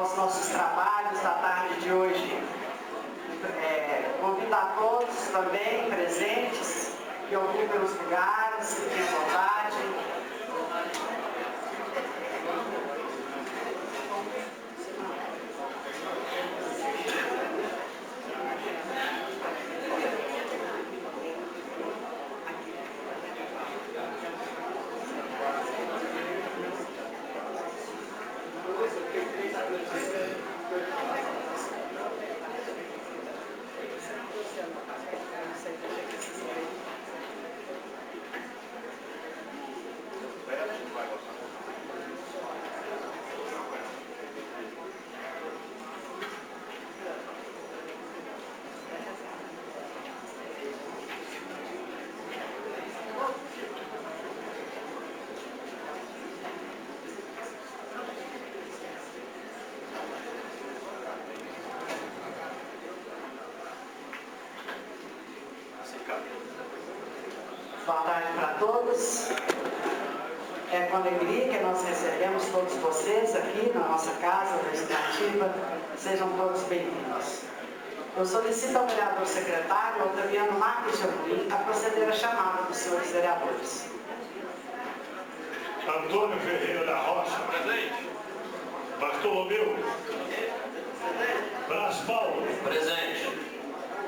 aos nossos trabalhos da tarde de hoje. Convido a todos também presentes que ocupem os lugares, que tenham vontade. Boa tarde para todos. É com alegria que nós recebemos todos vocês aqui na nossa casa legislativa. Sejam todos bem-vindos. Eu solicito ao vereador secretário, Otaviano Marques de Amorim, a proceder à chamada dos senhores vereadores. Antônio Ferreira da Rocha. Presente. Bartolomeu. Brás Paulo. Presente.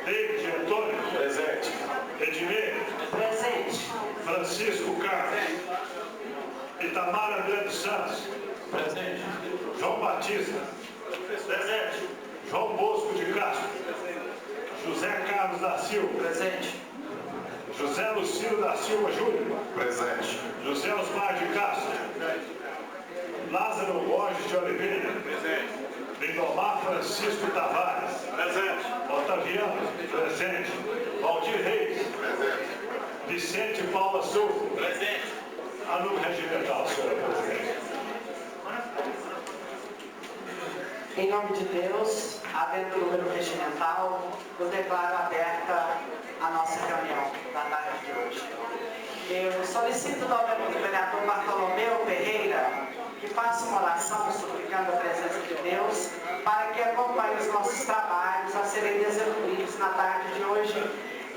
David Antônio. Presente. Edmir. Presente. Francisco Carlos. Itamar André dos Santos. Presente. João Batista. Presente. João Bosco de Castro. José Carlos da Silva. Presente. José Lucílio da Silva Júnior. Presente. José Osmar de Castro. Lázaro Borges de Oliveira. Presente. Lindomar Francisco Tavares. Presente. Otaviano. Presente. Valdir Reis. Presente. Vicente Paula Souza. Presente. A número regimental, senhora presidente. Em nome de Deus, havendo número regimental, eu declaro aberta a nossa reunião da tarde de hoje. Eu solicito novamente o vereador Bartolomeu Ferreira que faça uma oração suplicando a presença de Deus para que acompanhe os nossos trabalhos a serem desenvolvidos na tarde de hoje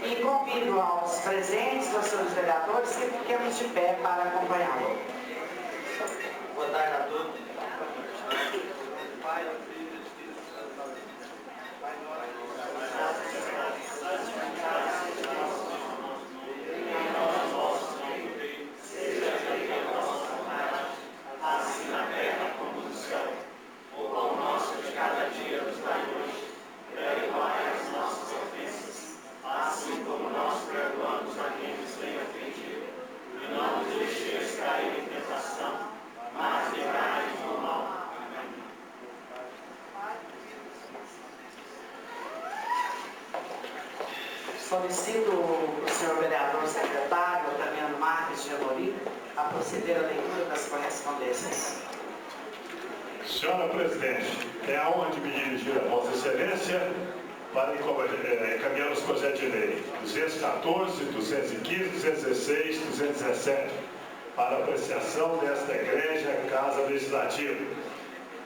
e convido aos presentes, aos senhores vereadores, que fiquemos de pé para acompanhá-lo. Boa tarde a todos. Assim na terra como no céu. O pão nosso de cada dia nos dai hoje. Perdoai as nossas ofensas, assim como nós perdoamos a quem nos tem ofendido. E não nos deixeis cair em tentação, mas livrai-nos do mal. Amém. Solicito o senhor vereador secretário, Otaviano Marques de Amorim, a proceder à leitura das correspondências. Senhora presidente, é a honra de me dirigir a Vossa Excelência para encaminhar os projetos de lei 214, 215, 216, 217 para apreciação desta Igreja Casa Legislativa.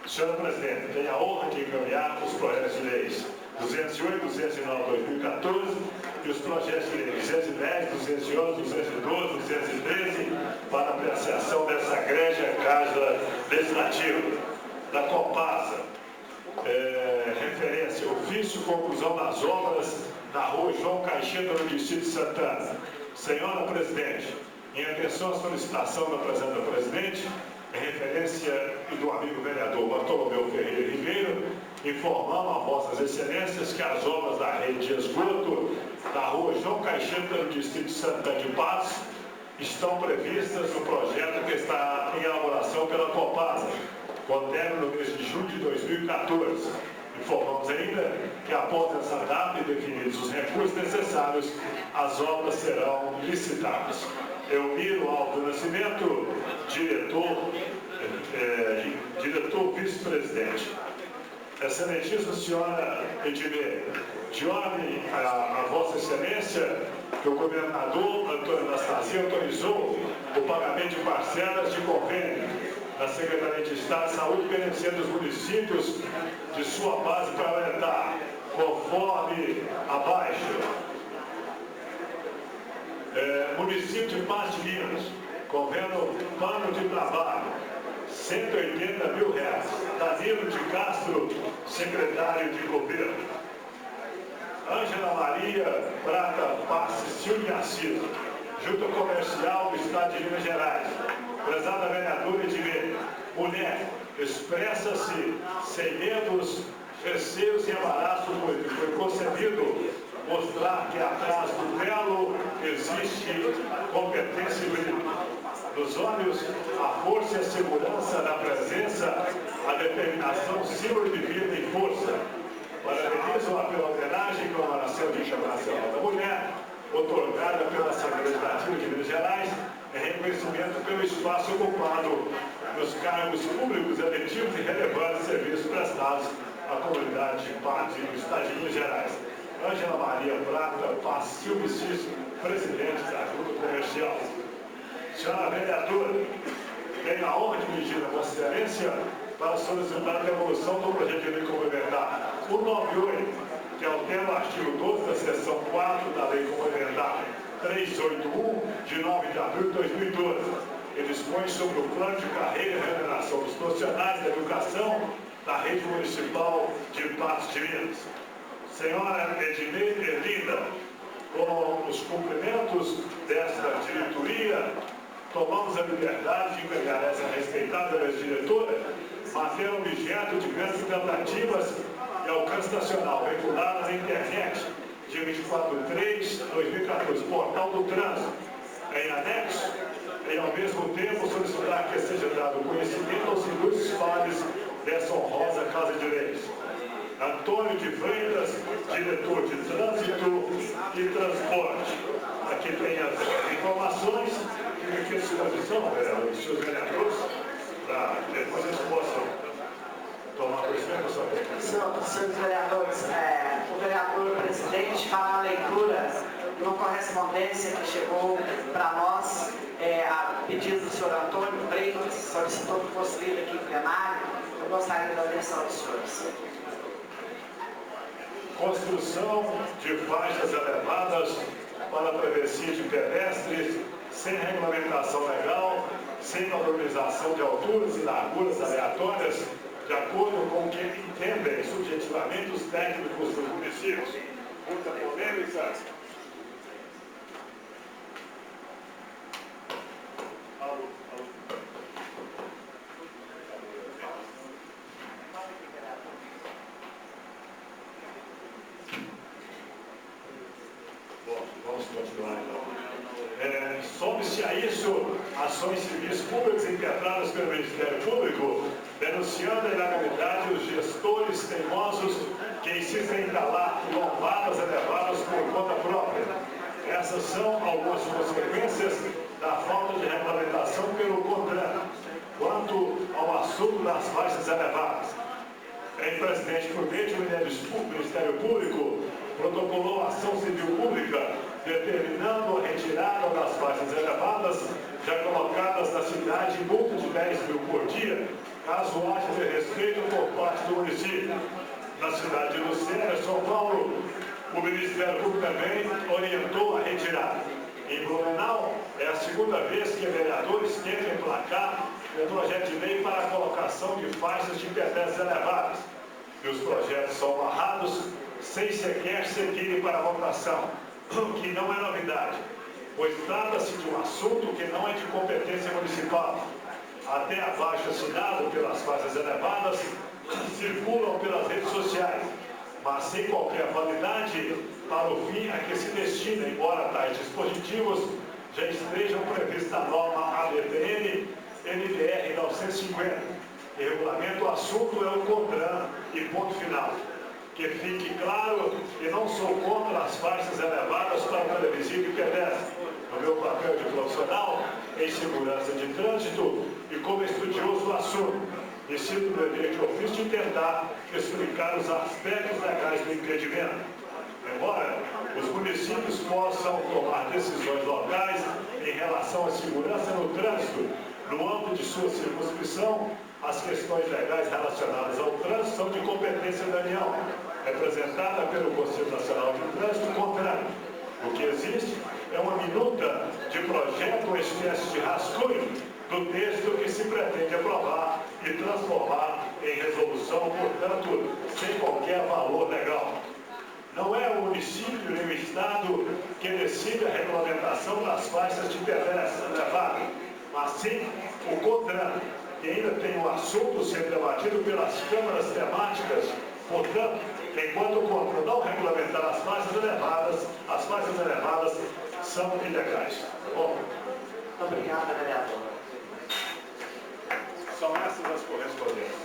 Senhora presidente, tenho a honra de encaminhar os projetos de leis 208, 209, 2014 e os projetos de lei 210, 211, 212, 213 para apreciação dessa Igreja Casa Legislativa. Da Copasa, referência, ofício, conclusão das obras na rua João Caixeta, no Distrito de Santana. Senhora presidente, em atenção à solicitação da presidenta presidente, em referência do amigo vereador Bartolomeu Ferreira Ribeiro, informamos a vossas excelências que as obras da rede de esgoto da rua João Caixeta, no Distrito de Santana de Passos, estão previstas no projeto que está em elaboração pela Copasa, com término no mês de julho de 2014. Informamos ainda que após essa data e definidos os recursos necessários, as obras serão licitadas. Elmiro Aldo Nascimento, diretor vice-presidente. Excelentíssima senhora Edmir, de ordem a Vossa Excelência, que o governador Antônio Anastasia autorizou o pagamento de parcelas de convênio da Secretaria de Estado de Saúde, beneficiando os municípios de sua base parlamentar, conforme abaixo. Município de Patos de Minas, convênio plano de trabalho, R$180 mil. Danilo de Castro, secretário de governo. Ângela Maria Prata Passe Silvia Assis, Junta Comercial do Estado de Minas Gerais. Prezada vereadora Edmê, mulher, expressa-se sem medos, receios e embaraço, foi concebido mostrar que atrás do belo existe competência e brilho. Nos olhos, a força e a segurança da presença, a determinação, símbolo de vida e força. Parabenizo-a pela homenagem e comemoração de Internacional da Mulher, otorgada pela Assembleia Legislativa de Minas Gerais, em reconhecimento pelo espaço ocupado nos cargos públicos eletivos e relevantes serviços prestados à comunidade de Patos e do Estado de Minas Gerais. Ângela Maria Prata Paz Silva Cis, presidente da Junta Comercial. Senhora vereadora, tenho a honra de dirigir a Vossa Excelência para solicitar a devolução do projeto de lei complementar 198, que altera o artigo 12 da seção 4 da Lei Complementar 381, de 9 de abril de 2012. Ele dispõe sobre o plano de carreira e remuneração dos profissionais da educação da rede municipal de Patos de Minas. Senhora Edmê Erlinda, com os cumprimentos desta diretoria, tomamos a liberdade de encaminhar essa respeitada diretora, manter objeto de grandes tentativas e alcance nacional, veiculada na internet, dia 24/3/2014, Portal do Trânsito, em anexo, e ao mesmo tempo solicitar que seja dado conhecimento aos ilustres pares dessa honrosa Casa de Leis. Antônio de Freitas, diretor de Trânsito e Transporte. Aqui tem as informações, fica aqui à disposição, vereadores, seus vereadores, para depois eles possam tomar conhecimento da sua questão. Senhores vereadores, o vereador presidente fará a leitura de uma correspondência que chegou para nós, a pedido do senhor Antônio Freitas, solicitou que fosse lido aqui em plenário. Eu gostaria da atenção dos senhores. Construção de faixas elevadas para a travessia de pedestres, sem regulamentação legal, sem padronização de alturas e larguras aleatórias, de acordo com o que entendem subjetivamente os técnicos dos municípios. Muita polêmica. Vamos continuar então. Some-se a isso ações civis públicas impetradas pelo Ministério Público, denunciando a ilegalidade os gestores teimosos que insistem em calar lombadas elevadas por conta própria. Essas são algumas consequências da falta de regulamentação pelo CONTRAN quanto ao assunto das faixas elevadas. Em Presidente Prudente, o Ministério Público protocolou ação civil pública determinando a retirada das faixas elevadas já colocadas na cidade em multa de 10 mil por dia, caso haja desrespeito por parte do município. Na cidade de Lucélia, São Paulo, o Ministério Público também orientou a retirada. Em Blumenau, é a segunda vez que vereadores tentam emplacar um projeto de lei para a colocação de faixas de pedestres elevadas. E os projetos são barrados sem sequer seguirem para a votação, o que não é novidade, pois trata-se de um assunto que não é de competência municipal. Até abaixo assinado pelas faixas elevadas circulam pelas redes sociais, mas sem qualquer validade para o fim a que se destina, embora tais dispositivos já estejam previstos na norma ADPN NBR 950. E regulamento o assunto é o CONTRAN e ponto final. Que fique claro que não sou contra as faixas elevadas para o televisivo e pedestre. No meu papel de profissional em segurança de trânsito e como estudioso do assunto, me sinto no dever de ofício de tentar explicar os aspectos legais do impedimento. Embora os municípios possam tomar decisões locais em relação à segurança no trânsito, No âmbito de sua circunscrição, as questões legais relacionadas ao trânsito são de competência da União, representada pelo Conselho Nacional de Trânsito, CONTRAN. O que existe é uma minuta de projeto, uma espécie de rascunho do texto que se pretende aprovar e transformar em resolução, portanto, sem qualquer valor legal. Não é o município nem o Estado que decide a regulamentação das faixas de pedestre elevado, mas sim o CONTRAN, que ainda tem o assunto sendo debatido pelas câmaras temáticas. Portanto, enquanto o CONTRAN não regulamentar as faixas elevadas são ilegais. Tá bom? Muito obrigada, vereador. São essas as correspondências.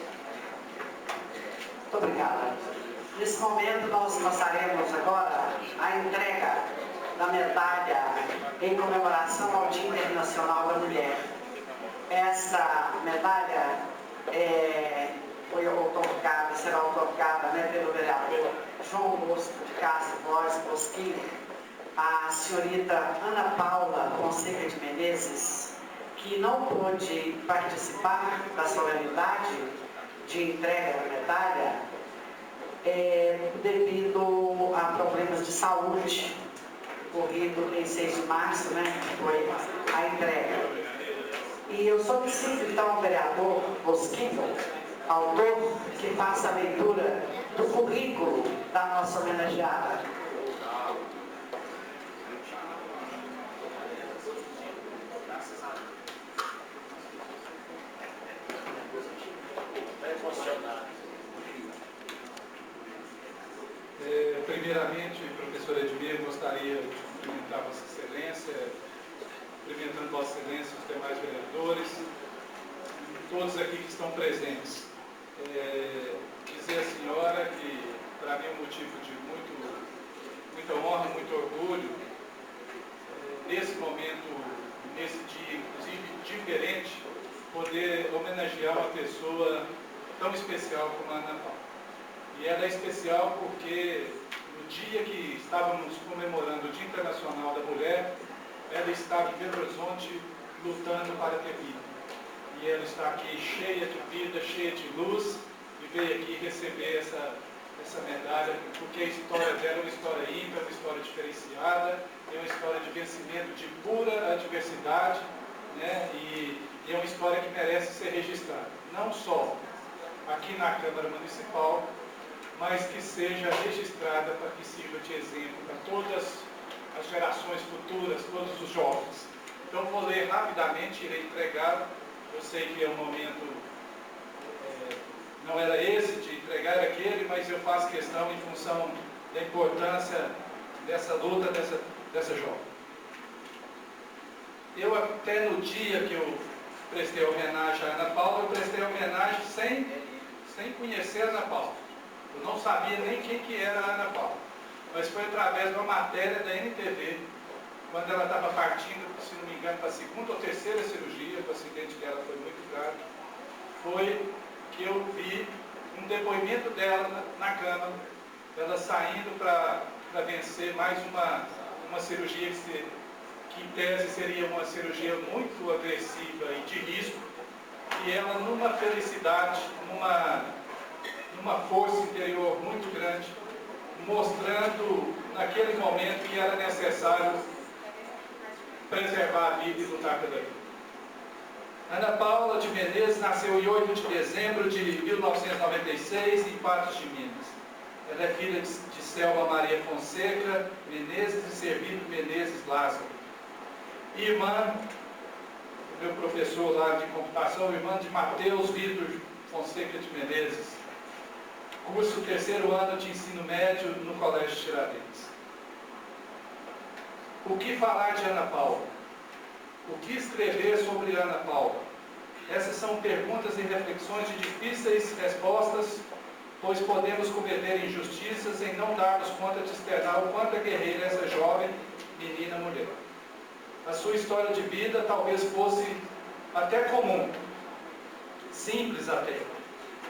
Muito obrigada. Nesse momento, nós passaremos agora a entrega da medalha em comemoração ao Dia Internacional da Mulher. Essa medalha será otorgada pelo vereador João Bosco de Castro Borges Bosquinho, a senhorita Ana Paula Fonseca de Menezes, que não pôde participar da solenidade de entrega da medalha devido a problemas de saúde, ocorrido em 6 de março, que foi a entrega. E eu solicito então ao vereador Bosquinho, autor, que faça a leitura do currículo da nossa homenageada. Primeiramente, professora Edmir, gostaria de cumprimentar Vossa Excelência, cumprimentando Vossa Excelência, os demais vereadores, todos aqui que estão presentes. Dizer à senhora que, para mim, é um motivo de muita honra, muito orgulho, nesse momento, nesse dia, inclusive diferente, poder homenagear uma pessoa tão especial como a Ana Paula. E ela é especial porque no dia que estávamos comemorando o Dia Internacional da Mulher, ela estava em Belo Horizonte lutando para ter vida. E ela está aqui cheia de vida, cheia de luz, e veio aqui receber essa medalha, porque a história dela é uma história ímpar, uma história diferenciada, é uma história de vencimento de pura adversidade, e é uma história que merece ser registrada. Não só aqui na Câmara Municipal, mas que seja registrada para que sirva de exemplo para todas as gerações futuras, todos os jovens. Então, vou ler rapidamente, irei entregar. Eu sei que é um momento, não era esse de entregar aquele, mas eu faço questão em função da importância dessa luta, dessa jovem. Eu até no dia que eu prestei homenagem à Ana Paula, eu prestei homenagem sem conhecer a Ana Paula. Eu não sabia nem quem que era a Ana Paula, mas foi através de uma matéria da NTV, quando ela estava partindo, se não me engano, para a 2ª ou 3ª cirurgia, o acidente dela foi muito grave, foi que eu vi um depoimento dela na cama, ela saindo para vencer mais uma cirurgia que em tese seria uma cirurgia muito agressiva e de risco, e ela numa felicidade, numa força interior muito grande, mostrando naquele momento que era necessário preservar a vida e lutar pela vida. Ana Paula de Menezes nasceu em 8 de dezembro de 1996 em Patos de Minas. Ela é filha de Selma Maria Fonseca Menezes e Servido Menezes Lázaro. Irmã do meu professor lá de computação, irmã de Mateus Vitor Fonseca de Menezes. Curso 3º ano de ensino médio no Colégio Tiradentes. O que falar de Ana Paula? O que escrever sobre Ana Paula? Essas são perguntas e reflexões de difíceis respostas, pois podemos cometer injustiças em não darmos conta de externar o quanto é guerreira essa jovem menina mulher. A sua história de vida talvez fosse até comum, simples até,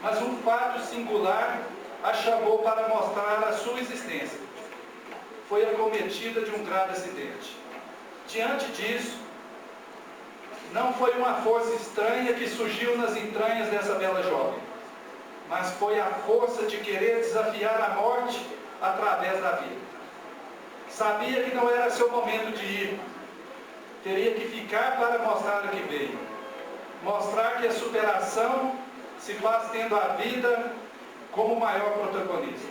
mas um fato singular a chamou para mostrar a sua existência. Foi acometida de um grave acidente. Diante disso, não foi uma força estranha que surgiu nas entranhas dessa bela jovem, mas foi a força de querer desafiar a morte através da vida. Sabia que não era seu momento de ir, teria que ficar para mostrar o que veio. Mostrar que a superação se faz tendo a vida como maior protagonista.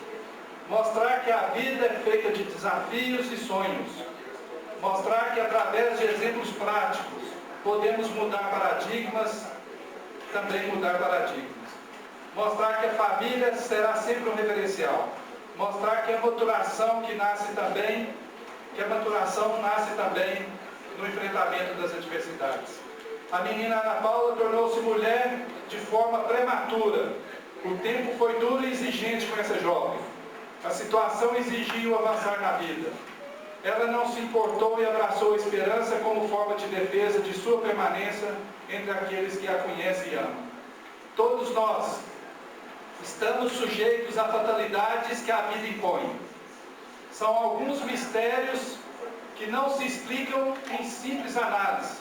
Mostrar que a vida é feita de desafios e sonhos. Mostrar que através de exemplos práticos podemos mudar paradigmas, também mudar paradigmas. Mostrar que a família será sempre um referencial. Mostrar que a maturação nasce também no enfrentamento das adversidades. A menina Ana Paula tornou-se mulher de forma prematura. O tempo foi duro e exigente com essa jovem. A situação exigiu avançar na vida. Ela não se importou e abraçou a esperança como forma de defesa de sua permanência entre aqueles que a conhecem e amam. Todos nós estamos sujeitos a fatalidades que a vida impõe. São alguns mistérios que não se explicam em simples análise,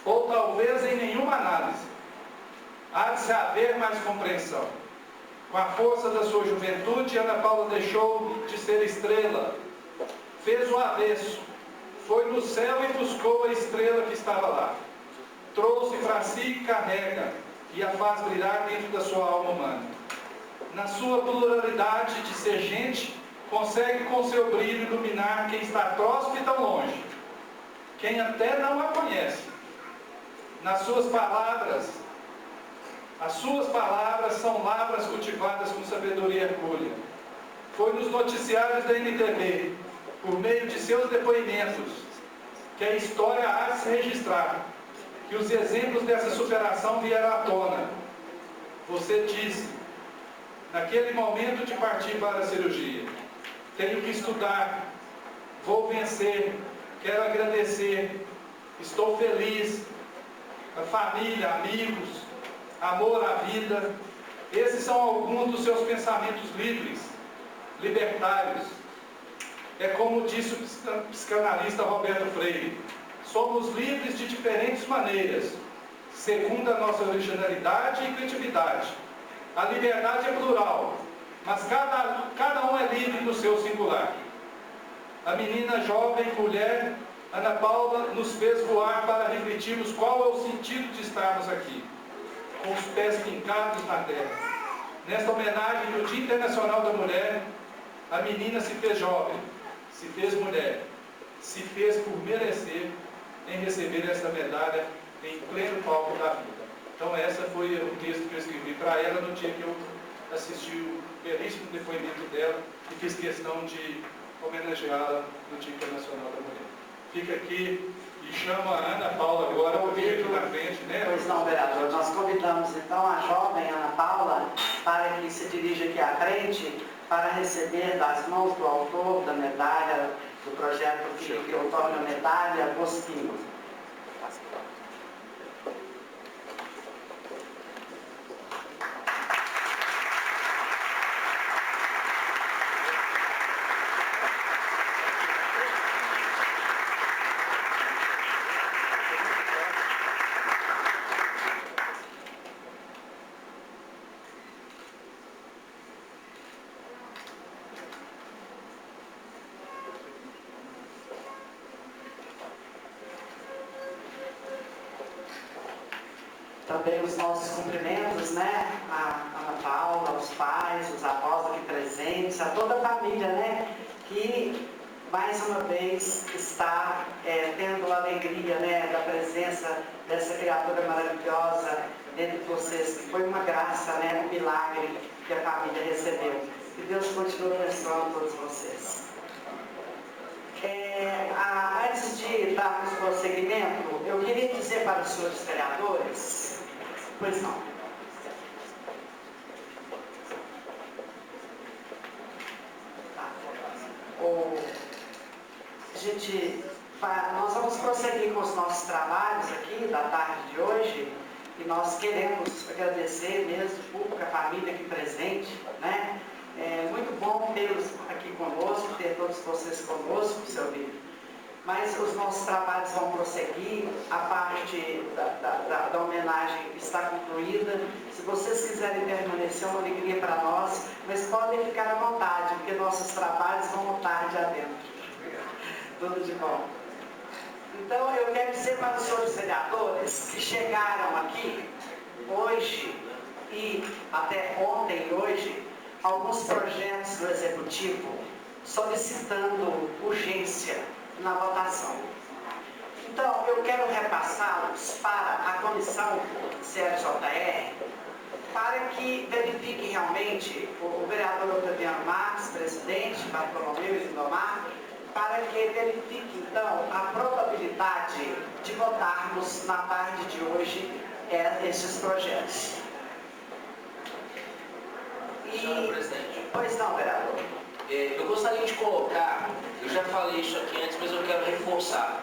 ou talvez em nenhuma análise. Há de se haver mais compreensão. Com a força da sua juventude, Ana Paula deixou de ser estrela, fez o avesso, foi no céu e buscou a estrela que estava lá. Trouxe para si e carrega, e a faz brilhar dentro da sua alma humana. Na sua pluralidade de ser gente, consegue com seu brilho iluminar quem está próximo e tão longe, quem até não a conhece. Nas suas palavras, as suas palavras são lavras cultivadas com sabedoria hercúlea. Foi nos noticiários da NTV, por meio de seus depoimentos, que a história há de se registrar, que os exemplos dessa superação vieram à tona. Você disse, naquele momento de partir para a cirurgia: tenho que estudar, vou vencer, quero agradecer, estou feliz, a família, amigos, amor à vida. Esses são alguns dos seus pensamentos livres, libertários. É como disse o psicanalista Roberto Freire: somos livres de diferentes maneiras, segundo a nossa originalidade e criatividade. A liberdade é plural, mas cada um é livre no seu singular. A menina jovem, mulher, Ana Paula, nos fez voar para refletirmos qual é o sentido de estarmos aqui, com os pés fincados na terra. Nesta homenagem do Dia Internacional da Mulher, a menina se fez jovem, se fez mulher, se fez por merecer em receber essa medalha em pleno palco da vida. Então essa foi o texto que eu escrevi para ela no dia que eu assisti o belíssimo depoimento dela e fiz questão de homenageá-la no Dia Internacional da Mulher. Fica aqui e chamo a Ana Paula agora, eu vi aqui na frente, né? Pois não, vereador. Nós convidamos então a jovem Ana Paula para que se dirija aqui à frente para receber das mãos do autor da medalha, do projeto que outorga a medalha, Bosquinho. Também os nossos cumprimentos, né? A Ana Paula, aos pais, os avós aqui presentes, a toda a família, né? Que mais uma vez está tendo a alegria, né? Da presença dessa criatura maravilhosa dentro de vocês, que foi uma graça, né? Um milagre que a família recebeu. Que Deus continue abençoando todos vocês. Antes de darmos prosseguimento, eu queria dizer para os senhores vereadores. Pois não. Tá. Nós vamos prosseguir com os nossos trabalhos aqui da tarde de hoje e nós queremos agradecer mesmo o público, a família aqui presente, né? É muito bom tê-los aqui conosco, ter todos vocês conosco, seu Lírio. mas os nossos trabalhos vão prosseguir, a parte da homenagem está concluída. Se vocês quiserem permanecer, é uma alegria para nós, mas podem ficar à vontade, porque nossos trabalhos vão tarde adentro. Tudo de bom. Então, eu quero dizer para os senhores vereadores que chegaram aqui hoje e até ontem e hoje, alguns projetos do Executivo solicitando urgência na votação. Então, eu quero repassá-los para a comissão CLJR, para que verifique realmente o vereador Otaviano Marques, presidente, Bartolomeu e Lindomar, para que verifique, então, a probabilidade de votarmos na tarde de hoje esses projetos. Senhora presidente. Pois não, vereador. Eu gostaria de colocar, eu já falei isso aqui antes, mas eu quero reforçar.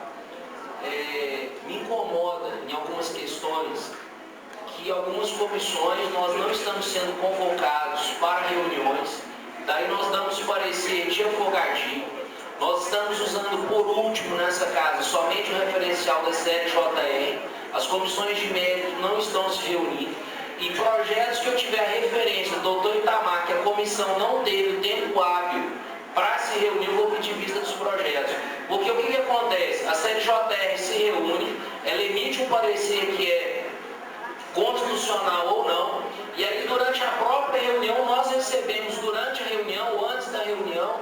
Me incomoda em algumas questões que algumas comissões nós não estamos sendo convocados para reuniões, daí nós damos parecer de folgadinho, nós estamos usando por último nessa casa somente o referencial da CLJR, as comissões de mérito não estão se reunindo, e projetos que eu tiver referência do doutor Itamar, que a comissão não teve tempo hábil para se reunir, eu vou pedir vista dos projetos. Porque o que acontece? A CLJR se reúne, ela emite um parecer que é constitucional ou não, e aí durante a própria reunião nós recebemos, durante a reunião ou antes da reunião,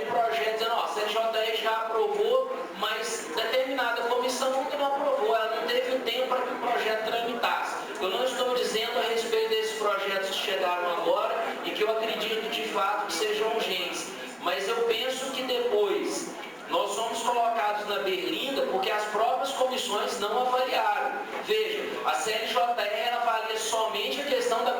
um projeto dizendo, ó, a CLJR já aprovou, mas determinada comissão ainda não aprovou, ela não teve tempo para que o projeto tramitasse. Eu não estou dizendo a respeito desses projetos que chegaram agora e que eu acredito de fato que sejam urgentes, mas eu penso que depois nós somos colocados na berlinda porque as próprias comissões não avaliaram. Veja, a CLJR avalia somente a questão da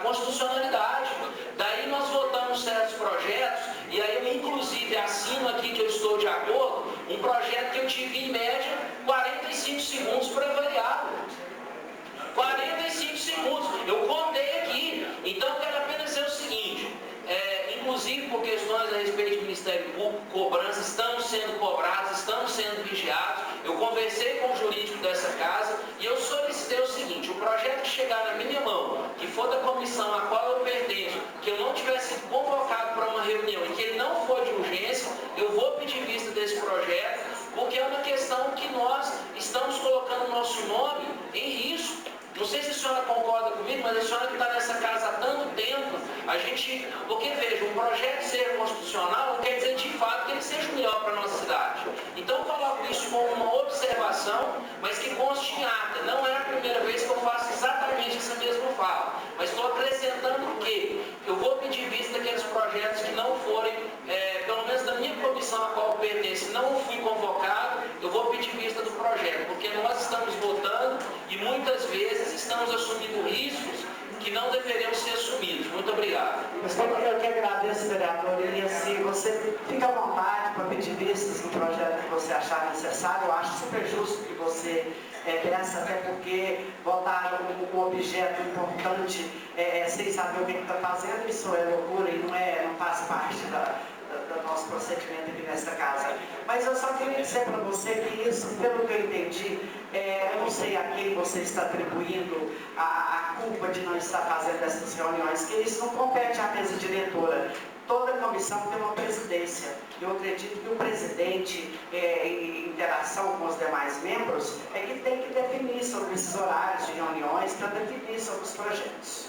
constitucionalidade. Daí nós votamos certos projetos, e aí eu inclusive assino aqui que eu estou de acordo, um projeto que eu tive em média 45 segundos para avaliar. 45 segundos, eu contei aqui. Então eu quero apenas dizer o seguinte, inclusive por questões a respeito do Ministério Público, cobranças estão sendo cobradas, estão sendo vigiados. Eu conversei com o jurídico dessa casa e eu solicitei o seguinte, o projeto que chegar na minha mão, que for da comissão a qual eu pertenço, que eu não tivesse sido convocado para uma reunião e que ele não for de urgência, eu vou pedir vista desse projeto, porque é uma questão que nós estamos colocando o nosso nome em risco. Não sei se a senhora concorda comigo, mas a senhora que está nessa casa há tanto tempo, porque veja, um projeto ser constitucional não quer dizer de fato que ele seja o melhor para a nossa cidade. Então eu coloco isso como uma observação, mas que conste em ata. Não é a primeira vez que eu faço exatamente essa mesma fala, mas estou acrescentando que eu vou pedir vista daqueles projetos que não forem, pelo menos da minha comissão a qual eu pertenço, não fui convocado, eu vou pedir vista do projeto, porque nós estamos votando e muitas vezes estamos assumindo riscos que não deveríamos ser assumidos. Muito obrigado. Eu que agradeço, vereador, e assim, você fica à vontade para pedir vistas do projeto que você achar necessário. Eu acho super justo que você peça, até porque votar um objeto importante sem saber o que está fazendo, isso é loucura e não faz parte do nosso procedimento aqui nesta casa. Mas eu só queria dizer para você que isso, pelo que eu entendi, eu não sei a quem você está atribuindo a culpa de não estar fazendo essas reuniões, que isso não compete à mesa diretora. Toda comissão tem uma presidência. Eu acredito que o presidente, em interação com os demais membros, é que tem que definir sobre esses horários de reuniões, para definir sobre os projetos.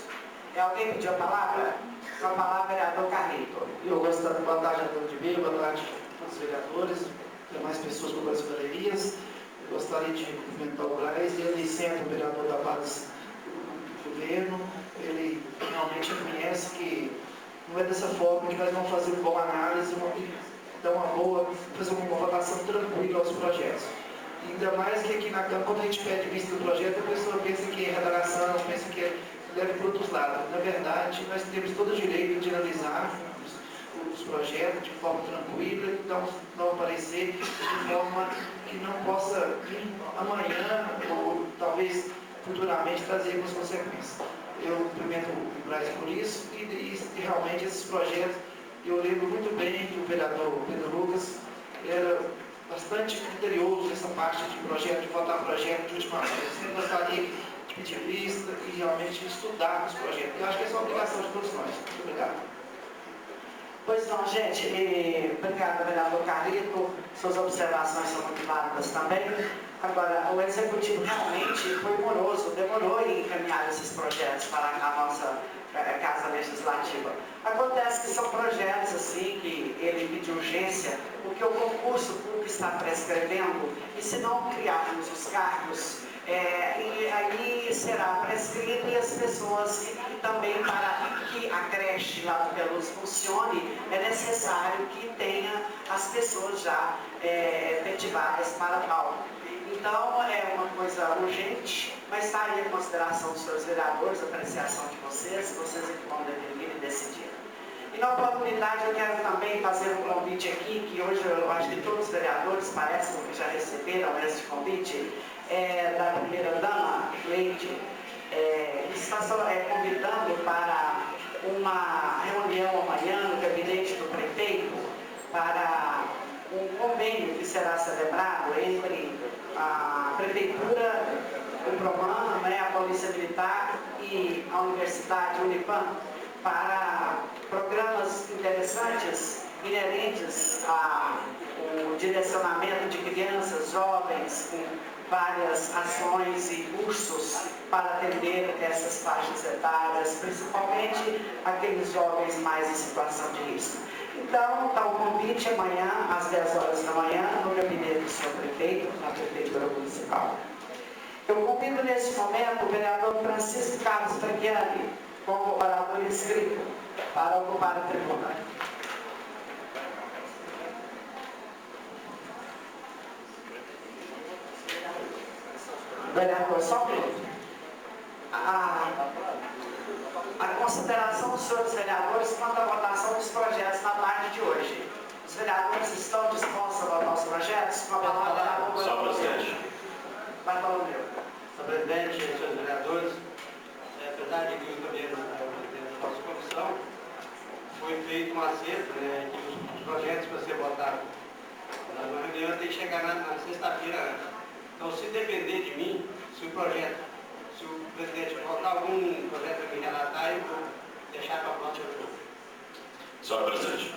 Alguém pediu a palavra? Com a palavra, vereador Carrito. Eu gostaria, boa tarde a todos de bem, boa tarde a todos os vereadores, demais pessoas com as galerias. Eu gostaria de cumprimentar o Braz, ele sempre o vereador da base do governo, ele realmente reconhece que não é dessa forma que nós vamos fazer uma boa análise, fazer uma votação tranquila aos projetos. Ainda mais que aqui na Câmara, quando a gente pede vista do projeto, a pessoa pensa que é redaração, pensa que leva para outros lados. Na verdade, nós temos todo o direito de analisar os projetos de forma tranquila, não aparecer de forma que não possa amanhã ou talvez futuramente trazer algumas consequências. Eu cumprimento o Braz por isso e realmente esses projetos, eu lembro muito bem que o vereador Pedro Lucas era bastante criterioso nessa parte de projeto, de votar projeto de última hora. Eu sempre gostaria de pedir vista e realmente estudar os projetos. Eu acho que essa é uma obrigação de todos nós. Muito obrigado. Pois não, gente. Obrigado, vereador Carlito. Suas observações são muito válidas também. Agora, o Executivo realmente foi moroso, demorou em encaminhar esses projetos para a nossa Casa Legislativa. Acontece que são projetos assim que ele pediu urgência, porque o concurso público está prescrevendo, e se não criarmos os cargos, e aí será prescrito, e as pessoas, e também para que a creche lá do Peluz funcione, é necessário que tenha as pessoas já efetivadas para tal. Então, é uma coisa urgente, mas está aí a consideração dos seus vereadores, a apreciação de vocês é que vão definir e decidir. E na oportunidade eu quero também fazer um convite aqui, que hoje eu acho que todos os vereadores parecem que já receberam esse convite, da primeira-dama, Leite, que está convidando para uma reunião amanhã no gabinete do prefeito, para um convênio que será celebrado entre a Prefeitura, o PROMAN, a Polícia Militar e a Universidade Unipam, para programas interessantes inerentes ao direcionamento de crianças, jovens, com várias ações e cursos para atender essas faixas etárias, principalmente aqueles jovens mais em situação de risco. Então, está o convite amanhã, às 10 horas da manhã, no gabinete do senhor prefeito, na Prefeitura Municipal. Eu convido neste momento o vereador Francisco Carlos Franchiani, como orador inscrito, para ocupar a tribuna. Vereador, só um minuto. A consideração dos senhores vereadores quanto à votação dos projetos na tarde de hoje. Os vereadores estão dispostos a votar os projetos? Com a palavra, Só presidente. Bartolomeu. Senhor presidente, senhores vereadores, apesar de que eu também presidente da nossa comissão, foi feito um acerto, que os projetos para ser votados na reunião tem que chegar na sexta-feira antes. Então, se depender de mim, se o presidente votar algum projeto para me relatar, eu vou deixar para a próxima reunião. Senhora presidente.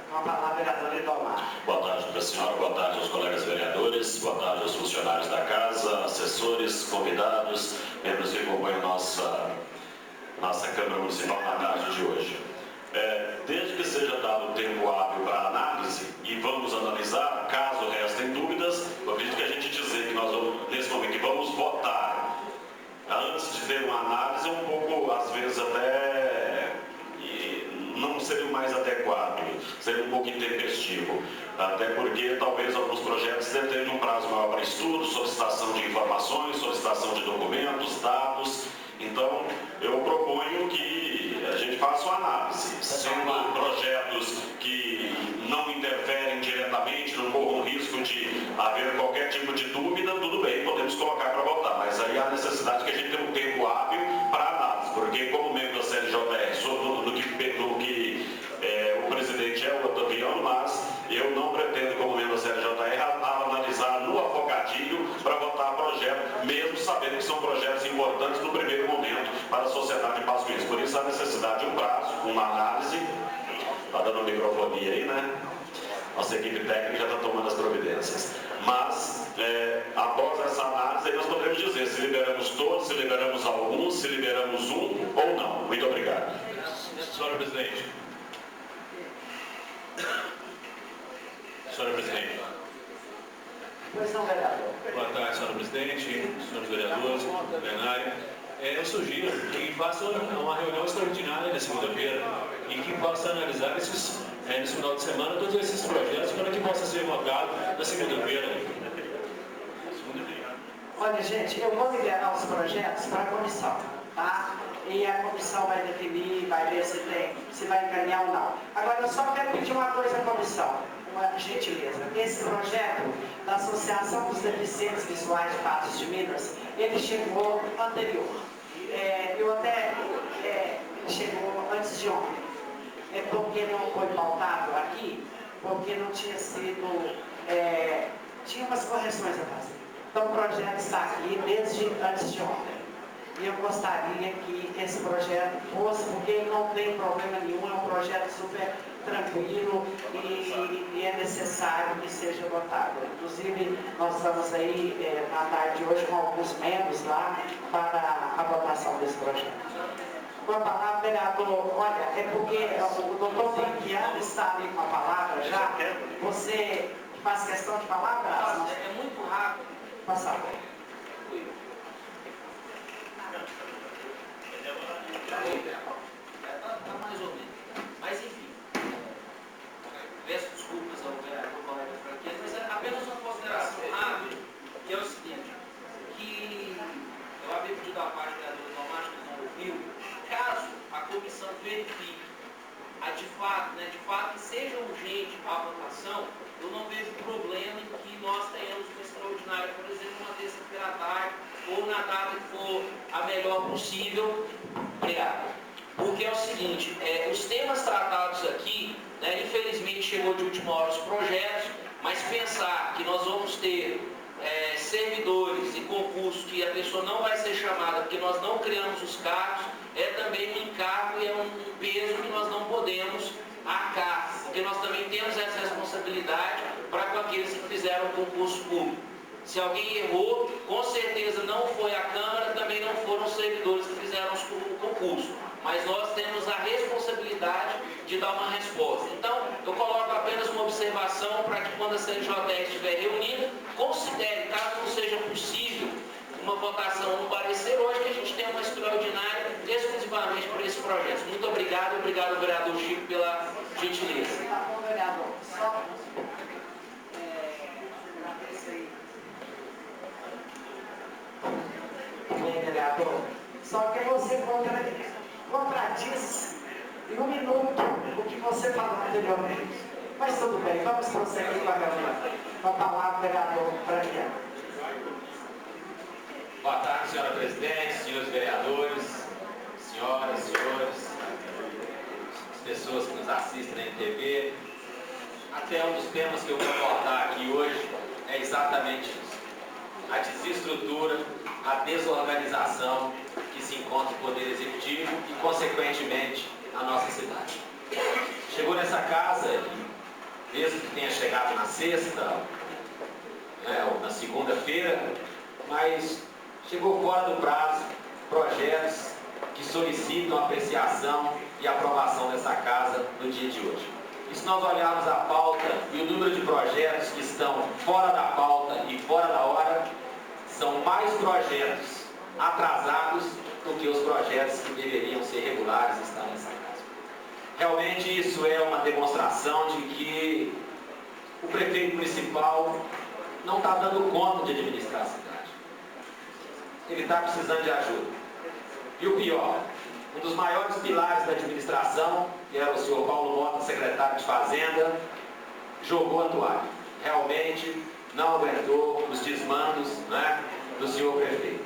Com a palavra, vereador Lidomar. Boa tarde para a senhora, boa tarde aos colegas vereadores, boa tarde aos funcionários da casa, assessores, convidados, membros que compõem nossa Câmara Municipal na tarde de hoje. Desde que seja dado tempo hábil para análise e vamos analisar, caso restem dúvidas, eu acredito que a gente dizer que nós vamos, nesse momento, que vamos votar antes de ter uma análise, um pouco, às vezes, até não seria o mais adequado, seria um pouco intempestivo, até porque talvez alguns projetos tenham um prazo maior para estudo, solicitação de informações, solicitação de documentos, dados. Então, eu proponho que a gente faça uma análise, sendo projetos que não interferem diretamente, não corram risco de haver qualquer tipo de dúvida, tudo bem, podemos colocar para votar, mas aí há necessidade que a gente tenha um tempo hábil para análise, porque como membro da CNJR, sou do que o presidente é o Otaviano, mas eu não pretendo, como membro da CNJR, analisar no afocadilho para votar projeto, mesmo sabendo que são projetos importantes no primeiro momento para a sociedade de Passo Fundo. Por isso a necessidade de um prazo, uma análise, está dando microfonia aí, né? Nossa equipe técnica já está tomando as providências. Mas, após essa análise, aí nós podemos dizer se liberamos todos, se liberamos alguns, se liberamos um ou não. Muito obrigado. Senhora presidente. Senhora presidente. Pois não, vereador. Boa tarde, senhora presidente, senhores vereadores, plenário. Eu sugiro que faça uma reunião extraordinária na segunda-feira e que possa analisar nesse final de semana todos esses projetos para que possa ser votado na segunda-feira. Olha, gente, eu vou liberar os projetos para a comissão, tá? E a comissão vai definir, vai ver se vai encaminhar ou não. Agora, eu só quero pedir uma coisa à comissão, uma gentileza. Esse projeto da Associação dos Deficientes Visuais de Patos de Minas, ele chegou anterior. Ele chegou antes de ontem. Porque não foi pautado aqui, porque não tinha sido, tinha umas correções a fazer. Então o projeto está aqui desde antes de ontem. E eu gostaria que esse projeto fosse, porque ele não tem problema nenhum, é um projeto super tranquilo e é necessário que seja votado. Inclusive, nós estamos aí na tarde de hoje com alguns membros lá para a votação desse projeto. Com a palavra, vereador, olha, é porque o doutor Franquiano está ali com a palavra já. Você faz questão de palavra? É muito rápido. Passar. Tá mais ou menos. Mas enfim, peço desculpas ao vereador colega Franqueza, mas é apenas uma consideração rápida, que é o seguinte, que eu havia pedido à parte do vereador Tomás, que não ouviu, caso a comissão verifique de fato, que seja urgente a votação, eu não vejo problema em que nós tenhamos uma extraordinária, por exemplo, uma terça-feira à tarde, ou na data que for a melhor possível. Obrigado. Porque é o seguinte, os temas tratados aqui, infelizmente chegou de última hora os projetos, mas pensar que nós vamos ter servidores e concursos que a pessoa não vai ser chamada porque nós não criamos os cargos, é também um encargo e é um peso que nós não podemos arcar, porque nós também temos essa responsabilidade para com aqueles que fizeram o concurso público. Se alguém errou, com certeza não foi a Câmara, também não foram os servidores que fizeram o concurso. Mas nós temos a responsabilidade de dar uma resposta. Então, eu coloco apenas uma observação para que quando a CNJR estiver reunida, considere, caso não seja possível uma votação, um parecer hoje, que a gente tenha uma extraordinária exclusivamente por esse projeto. Muito obrigado, obrigado ao vereador Chico pela gentileza. Tá bom, vereador. Só vereador, só que você contradiz em um minuto o que você falou anteriormente. Mas tudo bem, vamos prosseguir com a reunião. Com a palavra, vereador Franquiano. Boa tarde, senhora presidente, senhores vereadores, senhoras, senhores, as pessoas que nos assistem na TV. Até um dos temas que eu vou abordar aqui hoje é exatamente isso. A desestrutura, a desorganização que se encontra no Poder Executivo e, consequentemente, a nossa cidade. Chegou nessa casa, mesmo que tenha chegado na sexta, ou na segunda-feira, mas chegou fora do prazo projetos que solicitam apreciação e aprovação dessa casa no dia de hoje. E se nós olharmos a pauta e o número de projetos que estão fora da pauta e fora da hora, são mais projetos atrasados do que os projetos que deveriam ser regulares e estar nessa casa. Realmente isso é uma demonstração de que o prefeito municipal não está dando conta de administrar a cidade. Ele está precisando de ajuda. E o pior, um dos maiores pilares da administração, que era o senhor Paulo Mota, secretário de Fazenda, jogou a toalha. Realmente não aguentou os desmandos, do senhor prefeito.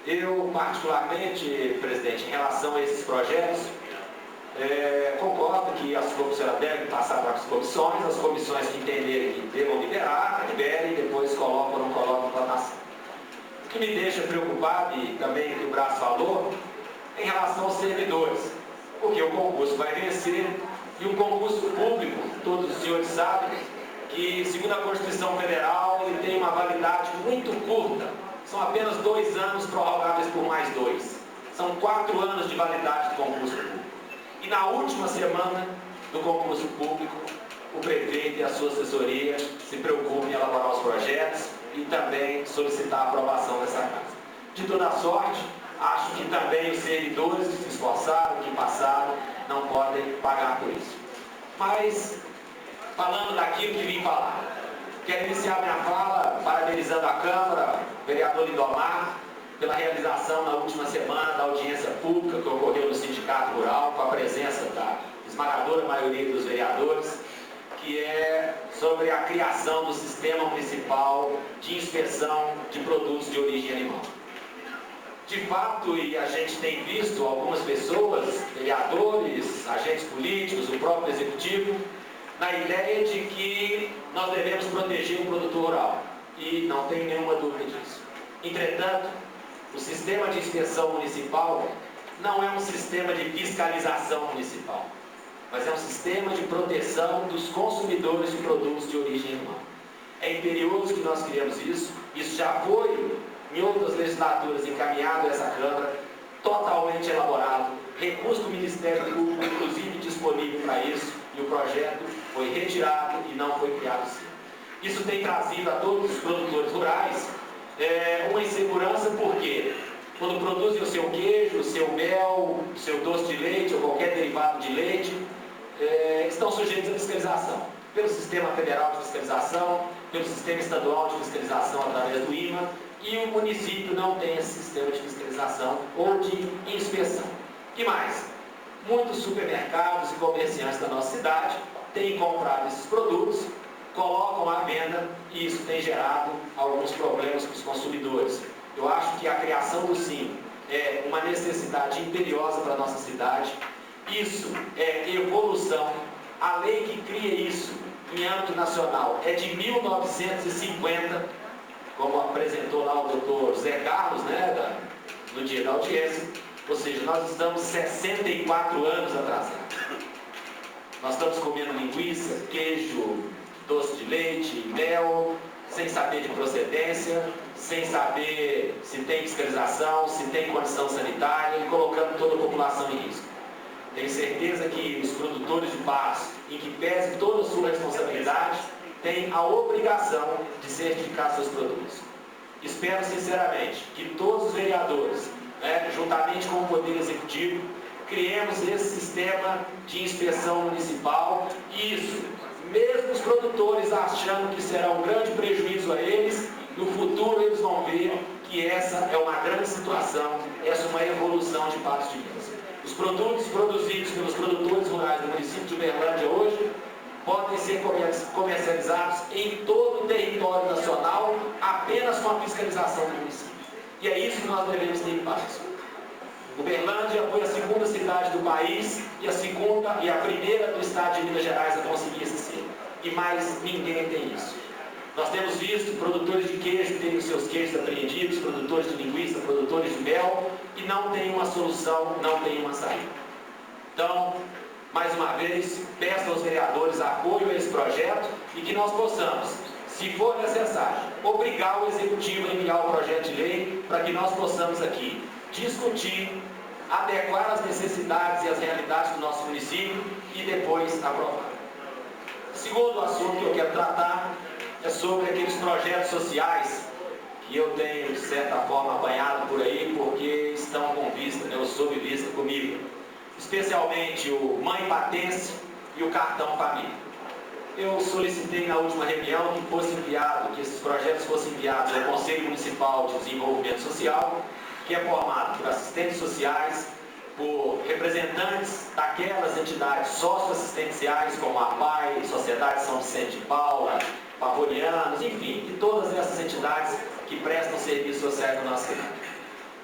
Eu, particularmente, presidente, em relação a esses projetos, concordo que a senhora deve passar para as comissões que entenderem que devam liberar, liberem e depois colocam ou não colocam em votação. O que me deixa preocupado, e também o que o Braço falou, em relação aos servidores, porque o concurso vai vencer e um concurso público, todos os senhores sabem, que segundo a Constituição Federal ele tem uma validade muito curta, são apenas 2 anos prorrogáveis por mais 2, são 4 anos de validade do concurso público. E na última semana do concurso público, o prefeito e a sua assessoria se preocupam em elaborar os projetos e também solicitar a aprovação dessa casa. De toda sorte, acho que também os servidores que se esforçaram, que passaram, não podem pagar por isso. Mas, falando daquilo que vim falar, quero iniciar minha fala parabenizando a Câmara, vereador Lindomar, pela realização na última semana da audiência pública que ocorreu no Sindicato Rural, com a presença da esmagadora maioria dos vereadores, que é sobre a criação do Sistema Municipal de Inspeção de Produtos de Origem Animal. De fato, e a gente tem visto algumas pessoas, vereadores, agentes políticos, o próprio Executivo, na ideia de que nós devemos proteger o produtor rural. E não tenho nenhuma dúvida disso. Entretanto, o sistema de inspeção municipal não é um sistema de fiscalização municipal, mas é um sistema de proteção dos consumidores de produtos de origem animal. É imperioso que nós criamos isso já foi, em outras legislaturas, encaminhado a essa Câmara, totalmente elaborado, recurso do Ministério Público, inclusive disponível para isso, e o projeto foi retirado e não foi criado assim. Isso tem trazido a todos os produtores rurais uma insegurança, porque quando produzem o seu queijo, o seu mel, o seu doce de leite ou qualquer derivado de leite, estão sujeitos à fiscalização, pelo Sistema Federal de Fiscalização, pelo Sistema Estadual de Fiscalização através do IMA, e o município não tem esse sistema de fiscalização ou de inspeção. O que mais? Muitos supermercados e comerciantes da nossa cidade têm comprado esses produtos, colocam à venda, e isso tem gerado alguns problemas para os consumidores. Eu acho que a criação do SIM é uma necessidade imperiosa para a nossa cidade. Isso é evolução. A lei que cria isso em âmbito nacional é de 1950, como apresentou lá o doutor Zé Carlos, no dia da audiência. Ou seja, nós estamos 64 anos atrasados. Nós estamos comendo linguiça, queijo, doce de leite, mel, sem saber de procedência, sem saber se tem fiscalização, se tem condição sanitária, e colocando toda a população em risco. Tenho certeza que os produtores de pasto, em que pese toda a sua responsabilidade, têm a obrigação de certificar seus produtos. Espero sinceramente que todos os vereadores, juntamente com o Poder Executivo, criemos esse sistema de inspeção municipal, e isso, mesmo os produtores achando que será um grande prejuízo a eles, no futuro eles vão ver que essa é uma grande situação, essa é uma evolução de Patos de Minas. Os produtos produzidos pelos produtores rurais do município de Uberlândia hoje podem ser comercializados em todo o território nacional, apenas com a fiscalização do município. E é isso que nós devemos ter em paz. Uberlândia foi a segunda cidade do país e a primeira do estado de Minas Gerais a conseguir esse selo. E mais ninguém tem isso. Nós temos visto produtores de queijo terem os seus queijos apreendidos, produtores de linguiça, produtores de mel, e não tem uma solução, não tem uma saída. Então, mais uma vez, peço aos vereadores apoio a esse projeto e que nós possamos, se for necessário, obrigar o Executivo a enviar o projeto de lei para que nós possamos aqui discutir, adequar as necessidades e as realidades do nosso município e depois aprovar. Segundo assunto que eu quero tratar é sobre aqueles projetos sociais que eu tenho, de certa forma, apanhado por aí, porque estão com vista, ou sob vista comigo, especialmente o Mãe Patente e o Cartão Família. Eu solicitei na última reunião que esses projetos fossem enviados ao Conselho Municipal de Desenvolvimento Social, que é formado por assistentes sociais, por representantes daquelas entidades socioassistenciais, como a APAI, Sociedade São Vicente de Paula, Pavorianos, enfim, de todas essas entidades que prestam serviços sociais na nossa cidade.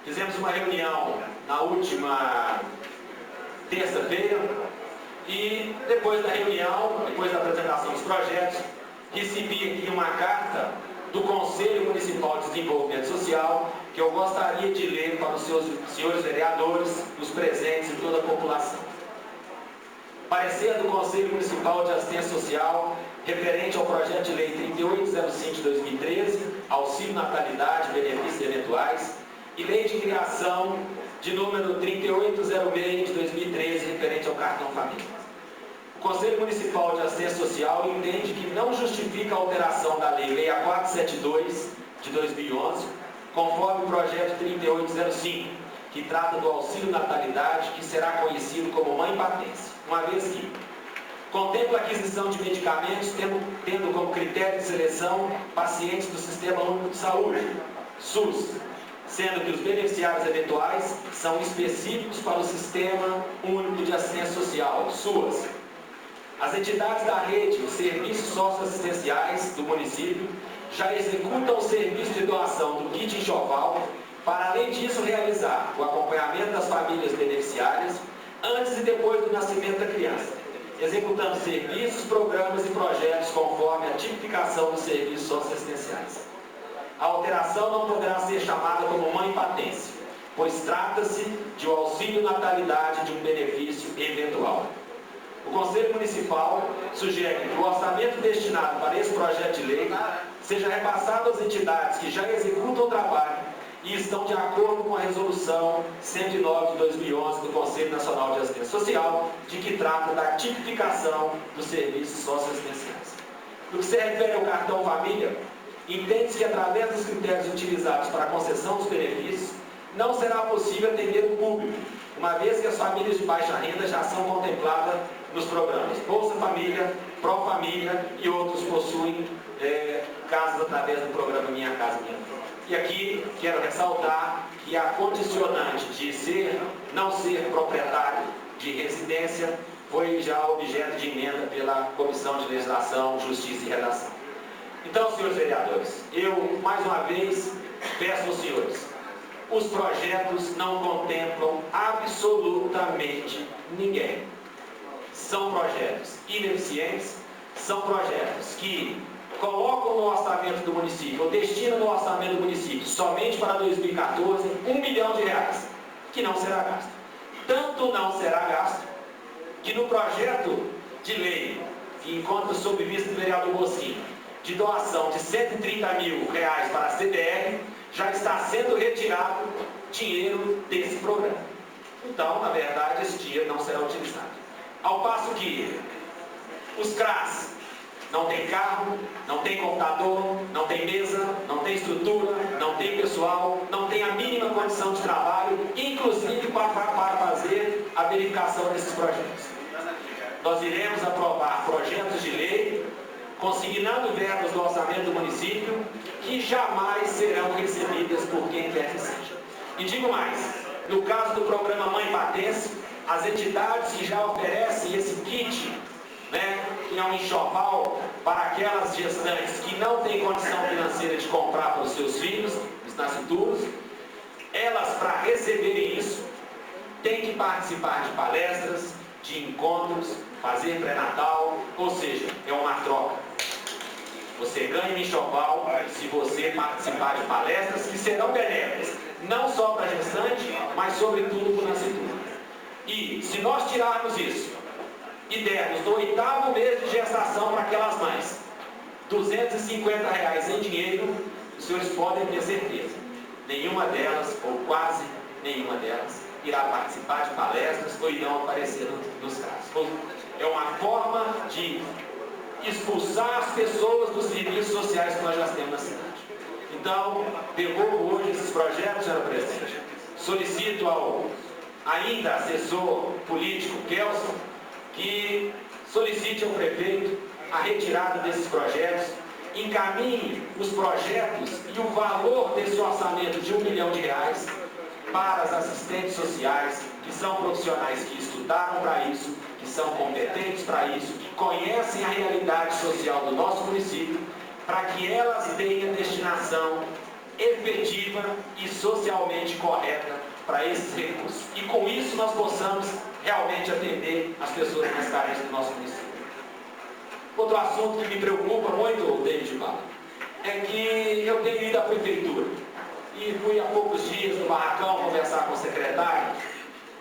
Fizemos uma reunião na última terça-feira e depois da reunião, depois da apresentação dos projetos, recebi aqui uma carta do Conselho Municipal de Desenvolvimento Social que eu gostaria de ler para os senhores vereadores, os presentes e toda a população. Parecer do Conselho Municipal de Assistência Social referente ao projeto de lei 3805 de 2013, auxílio natalidade, benefícios eventuais, e lei de criação de número 3806 de 2013, referente ao cartão família. O Conselho Municipal de Assistência Social entende que não justifica a alteração da lei 6472 de 2011, conforme o projeto 3805, que trata do auxílio natalidade, que será conhecido como Mãe Patente, uma vez que contempla a aquisição de medicamentos, tendo como critério de seleção pacientes do Sistema Único de Saúde, SUS, sendo que os beneficiários eventuais são específicos para o Sistema Único de Assistência Social, SUAS. As entidades da rede de serviços socioassistenciais do município já executam o serviço de doação do kit enxoval, para além disso realizar o acompanhamento das famílias beneficiárias antes e depois do nascimento da criança, executando serviços, programas e projetos conforme a tipificação dos serviços socioassistenciais. A alteração não poderá ser chamada como mãe patência, pois trata-se de um auxílio natalidade de um benefício eventual. O Conselho Municipal sugere que o orçamento destinado para esse projeto de lei seja repassado às entidades que já executam o trabalho e estão de acordo com a Resolução 109 de 2011 do Conselho Nacional de Assistência Social, de que trata da tipificação dos serviços socioassistenciais. No que se refere ao cartão família, entende-se que através dos critérios utilizados para a concessão dos benefícios, não será possível atender o público, uma vez que as famílias de baixa renda já são contempladas nos programas Bolsa Família, Pro Família e outros possuem casas através do programa Minha Casa Minha Vida. E aqui quero ressaltar que a condicionante de não ser proprietário de residência foi já objeto de emenda pela Comissão de Legislação, Justiça e Redação. Então, senhores vereadores, eu mais uma vez peço aos senhores, os projetos não contemplam absolutamente ninguém. São projetos ineficientes, são projetos que colocam no orçamento do município, ou destinam no orçamento do município, somente para 2014, R$1 milhão, que não será gasto. Tanto não será gasto, que no projeto de lei, que encontra sob vista do vereador Bosquinho, de doação de R$130 mil para a CDR, já está sendo retirado dinheiro desse programa. Então, na verdade, esse dinheiro não será utilizado. Ao passo que os CRAS não tem carro, não tem computador, não tem mesa, não tem estrutura, não tem pessoal, não tem a mínima condição de trabalho, inclusive para fazer a verificação desses projetos. Nós iremos aprovar projetos de lei, consignando verbas do orçamento do município, que jamais serão recebidas por quem quer que seja. E digo mais, no caso do programa Mãe Patência, as entidades que já oferecem esse kit, que é um enxoval para aquelas gestantes que não têm condição financeira de comprar para os seus filhos, os nascituros, elas, para receberem isso, têm que participar de palestras, de encontros, fazer pré-natal, ou seja, é uma troca. Você ganha um enxoval se você participar de palestras que serão benéficas, não só para a gestante, mas sobretudo para o nascituro. E se nós tirarmos isso e dermos no 8º mês de gestação para aquelas mães, R$250 em dinheiro, os senhores podem ter certeza, nenhuma delas, ou quase nenhuma delas, irá participar de palestras ou irão aparecer nos casos. É uma forma de expulsar as pessoas dos serviços sociais que nós já temos na cidade. Então, devolvo hoje esses projetos, senhora presidente. Solicito ao ainda assessor político, Kelson, que solicite ao prefeito a retirada desses projetos, encaminhe os projetos e o valor desse orçamento de R$1 milhão para as assistentes sociais, que são profissionais que estudaram para isso, que são competentes para isso, que conhecem a realidade social do nosso município, para que elas tenham destinação efetiva e socialmente correta para esses recursos. E com isso nós possamos realmente atender as pessoas mais carentes do nosso município. Outro assunto que me preocupa muito, David Bala, é que eu tenho ido à prefeitura e fui há poucos dias no barracão conversar com o secretário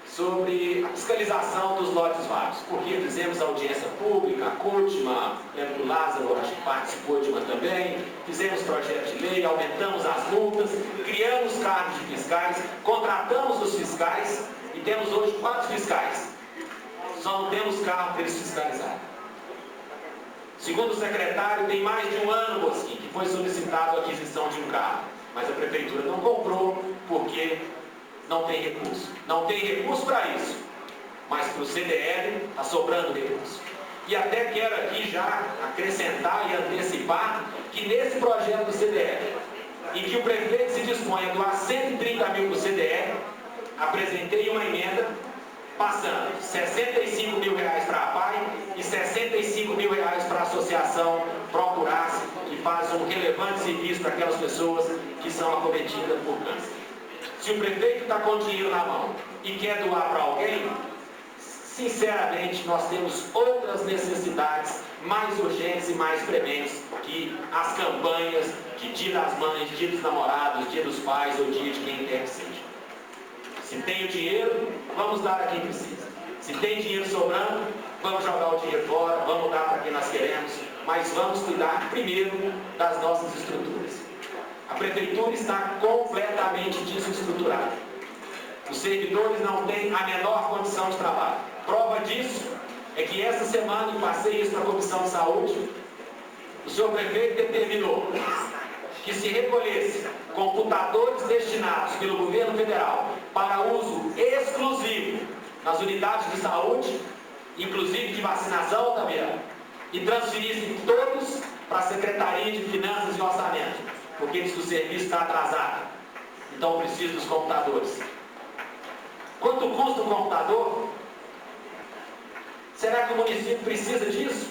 sobre a fiscalização dos lotes vagos, porque fizemos audiência pública, a última, lembro que o Lázaro acho que participou de uma também, fizemos projeto de lei, aumentamos as multas, criamos cargos de fiscais, contratamos os fiscais e temos hoje 4 fiscais. Só não temos carro para eles fiscalizarem. Segundo o secretário, tem mais de um ano, Bosquim, que foi solicitado a aquisição de um carro, mas a prefeitura não comprou porque não tem recurso. Não tem recurso para isso, mas para o CDL está sobrando recurso. E até quero aqui já acrescentar e antecipar que nesse projeto do CDL, em que o prefeito se dispõe a doar 130 mil para o CDL, apresentei uma emenda passando R$65 mil para a PAI e R$65 mil para a associação Procurasse, que faz um relevante serviço para aquelas pessoas que são acometidas por câncer. Se o prefeito está com dinheiro na mão e quer doar para alguém, sinceramente, nós temos outras necessidades mais urgentes e mais prementes que as campanhas de Dia das Mães, Dia dos Namorados, Dia dos Pais ou Dia de quem quer que seja. Se tem o dinheiro, vamos dar a quem precisa. Se tem dinheiro sobrando, vamos jogar o dinheiro fora, vamos dar para quem nós queremos, mas vamos cuidar primeiro das nossas estruturas. A prefeitura está completamente desestruturada. Os servidores não têm a menor condição de trabalho. Prova disso é que essa semana, eu passei isso para a Comissão de Saúde, o senhor prefeito determinou que se recolhesse computadores destinados pelo governo federal para uso exclusivo nas unidades de saúde, inclusive de vacinação também, e transferissem todos para a Secretaria de Finanças e Orçamento, porque diz que o serviço está atrasado. Então precisa dos computadores. Quanto custa o computador? Será que o município precisa disso?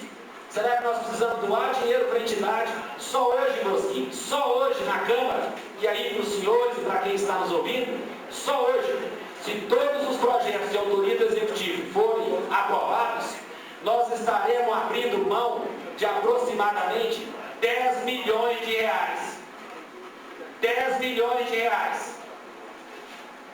Será que nós precisamos doar dinheiro para a entidade? Só hoje, Bosquinho, só hoje na Câmara, e aí para os senhores e para quem está nos ouvindo, só hoje, se todos os projetos de autoria do Executivo forem aprovados, nós estaremos abrindo mão de aproximadamente 10 milhões de reais. 10 milhões de reais.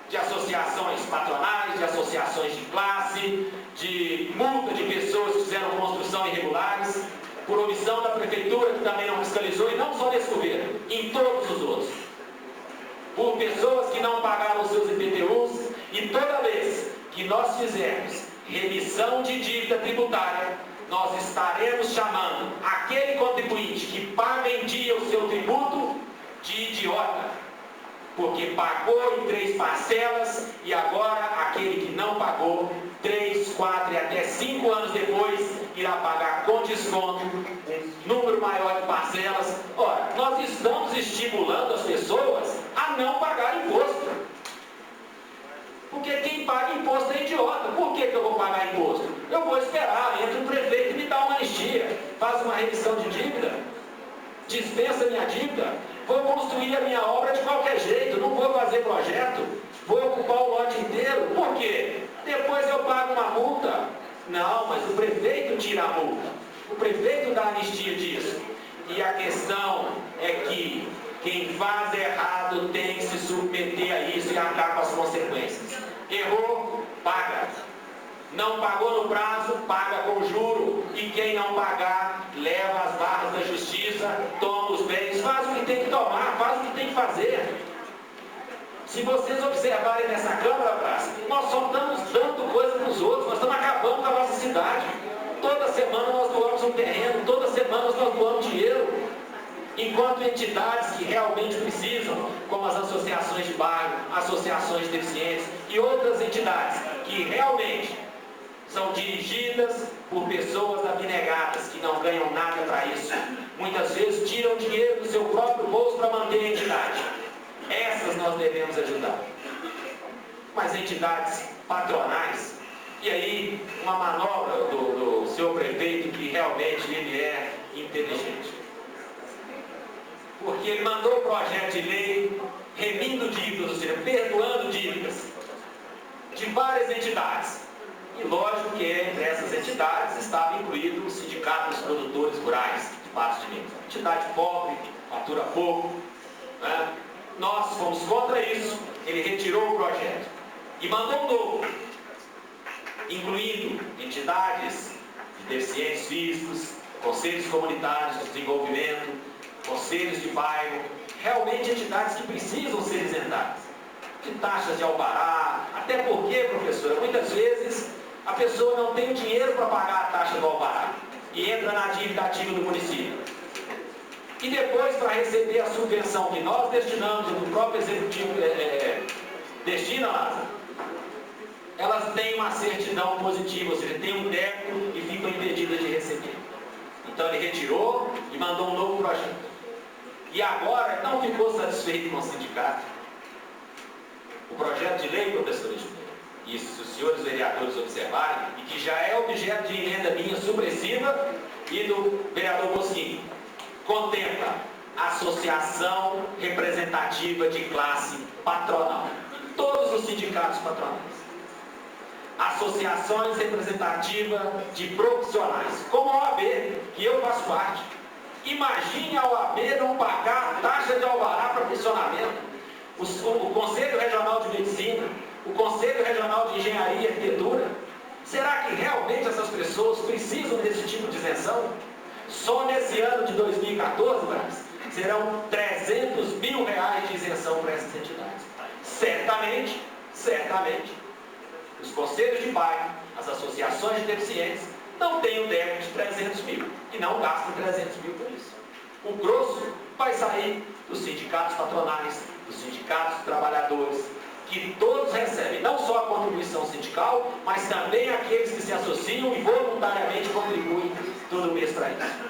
De associações patronais, de associações de classe, de multa de pessoas que fizeram construção irregulares, por omissão da prefeitura, que também não fiscalizou, e não só nesse governo, em todos os outros. Por pessoas que não pagaram seus IPTUs, e toda vez que nós fizermos remissão de dívida tributária, nós estaremos chamando aquele contribuinte que paga em dia o seu tributo de idiota. Porque pagou em 3 parcelas e agora aquele que não pagou 3, 4 e até 5 anos depois irá pagar com desconto um número maior de parcelas. Ora, nós estamos estimulando as pessoas a não pagar imposto. Porque quem paga imposto é idiota. Por que eu vou pagar imposto? Eu vou esperar, entra um prefeito e me dá uma anistia, faz uma remissão de dívida, dispensa minha dívida. Vou construir a minha obra de qualquer jeito, não vou fazer projeto, vou ocupar o lote inteiro. Por quê? Depois eu pago uma multa. Não, mas o prefeito tira a multa. O prefeito dá anistia disso. E a questão é que quem faz errado tem que se submeter a isso e arcar com as consequências. Errou, paga. Não pagou no prazo, paga com juro. E quem não pagar, leva as barras da justiça, toma os bens, faz o que tem que tomar, faz o que tem que fazer. Se vocês observarem nessa Câmara, Praça, nós só estamos dando coisa para os outros, nós estamos acabando com a nossa cidade. Toda semana nós doamos um terreno, toda semana nós doamos dinheiro. Enquanto entidades que realmente precisam, como as associações de bairro, associações de deficientes e outras entidades que realmente são dirigidas por pessoas abnegadas que não ganham nada para isso. Muitas vezes tiram dinheiro do seu próprio bolso para manter a entidade. Essas nós devemos ajudar. Mas entidades patronais, e aí uma manobra do seu prefeito que realmente ele é inteligente. Porque ele mandou o projeto de lei remindo dívidas, ou seja, perdoando dívidas de várias entidades. E lógico que entre essas entidades estava incluído o Sindicato dos Produtores Rurais de Patos de Minas. Entidade pobre, fatura pouco. Né? Nós fomos contra isso, ele retirou o projeto e mandou um novo, incluindo entidades de deficientes físicos, conselhos comunitários de desenvolvimento, conselhos de bairro, realmente entidades que precisam ser isentadas de taxas de alvará, até porque, professora, muitas vezes a pessoa não tem dinheiro para pagar a taxa do alvará e entra na dívida ativa do município. E depois, para receber a subvenção que nós destinamos, o próprio executivo destina, elas têm uma certidão positiva, ou seja, tem um débito e ficam impedidas de receber. Então ele retirou e mandou um novo projeto. E agora não ficou satisfeito com o sindicato. O projeto de lei, professor Edmilson, e se os senhores vereadores observarem, e que já é objeto de emenda minha supressiva e do vereador Bosquinho, contempla a associação representativa de classe patronal. Todos os sindicatos patronais. associações representativas de profissionais, como a OAB, que eu faço parte. Imagine a OAB não pagar a taxa de alvará para funcionamento. O Conselho Regional de Medicina, o Conselho Regional de Engenharia e Arquitetura. Será que realmente essas pessoas precisam desse tipo de isenção? Só nesse ano de 2014, Braz, serão 300 mil reais de isenção para essas entidades. Certamente, os conselhos de bairro, as associações de deficientes, não têm um débito de 300 mil e não gastam 300 mil por isso. O grosso vai sair dos sindicatos patronais, dos sindicatos trabalhadores, que todos recebem não só a contribuição sindical, mas também aqueles que se associam e voluntariamente contribuem todo mês para isso.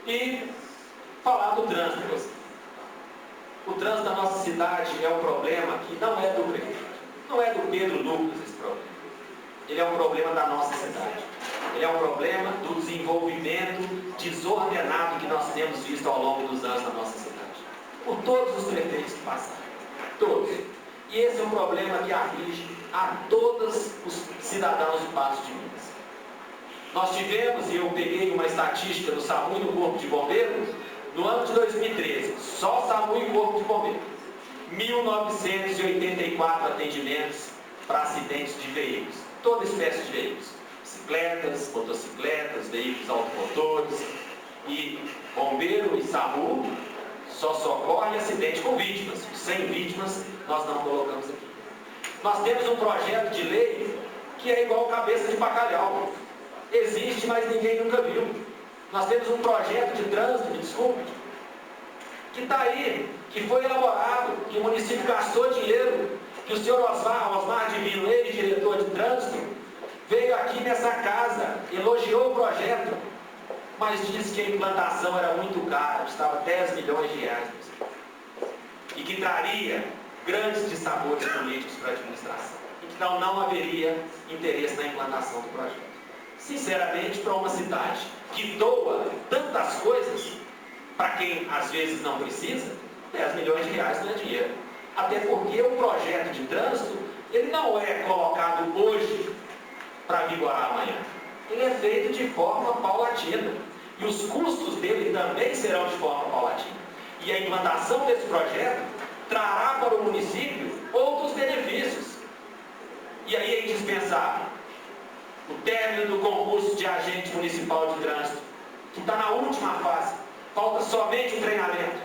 E falar do trânsito. O trânsito da nossa cidade é um problema que não é do prefeito, não é do Pedro Lucas esse problema. Ele é um problema da nossa cidade. Ele é um problema do desenvolvimento desordenado que nós temos visto ao longo dos anos na nossa cidade. Por todos os prefeitos que passaram. Todos. E esse é um problema que aflige a todos os cidadãos de Patos de Minas. Nós tivemos, e eu peguei uma estatística do SAMU e do Corpo de Bombeiros, no ano de 2013, só SAMU e Corpo de Bombeiros, 1.984 atendimentos para acidentes de veículos, toda espécie de veículos, bicicletas, motocicletas, veículos automotores, e bombeiro e SAMU só socorre acidente com vítimas. Sem vítimas, nós não colocamos aqui. Nós temos um projeto de lei que é igual cabeça de bacalhau. Existe, mas ninguém nunca viu. Nós temos um projeto de trânsito, que está aí, que foi elaborado, que o município gastou dinheiro, que o senhor Osmar Divino, ele, diretor de trânsito, veio aqui nessa casa, elogiou o projeto, mas disse que a implantação era muito cara, custava 10 milhões de reais. E que traria grandes dissabores políticos para a administração. Então não haveria interesse na implantação do projeto. Sinceramente, para uma cidade que doa tantas coisas, para quem às vezes não precisa, 10 milhões de reais não é dinheiro. Até porque o projeto de trânsito, ele não é colocado hoje para vigorar amanhã. Ele é feito de forma paulatina. E os custos dele também serão de forma paulatina. E a implantação desse projeto trará para o município outros benefícios. E aí é indispensável o término do concurso de agente municipal de trânsito, que está na última fase. Falta somente um treinamento.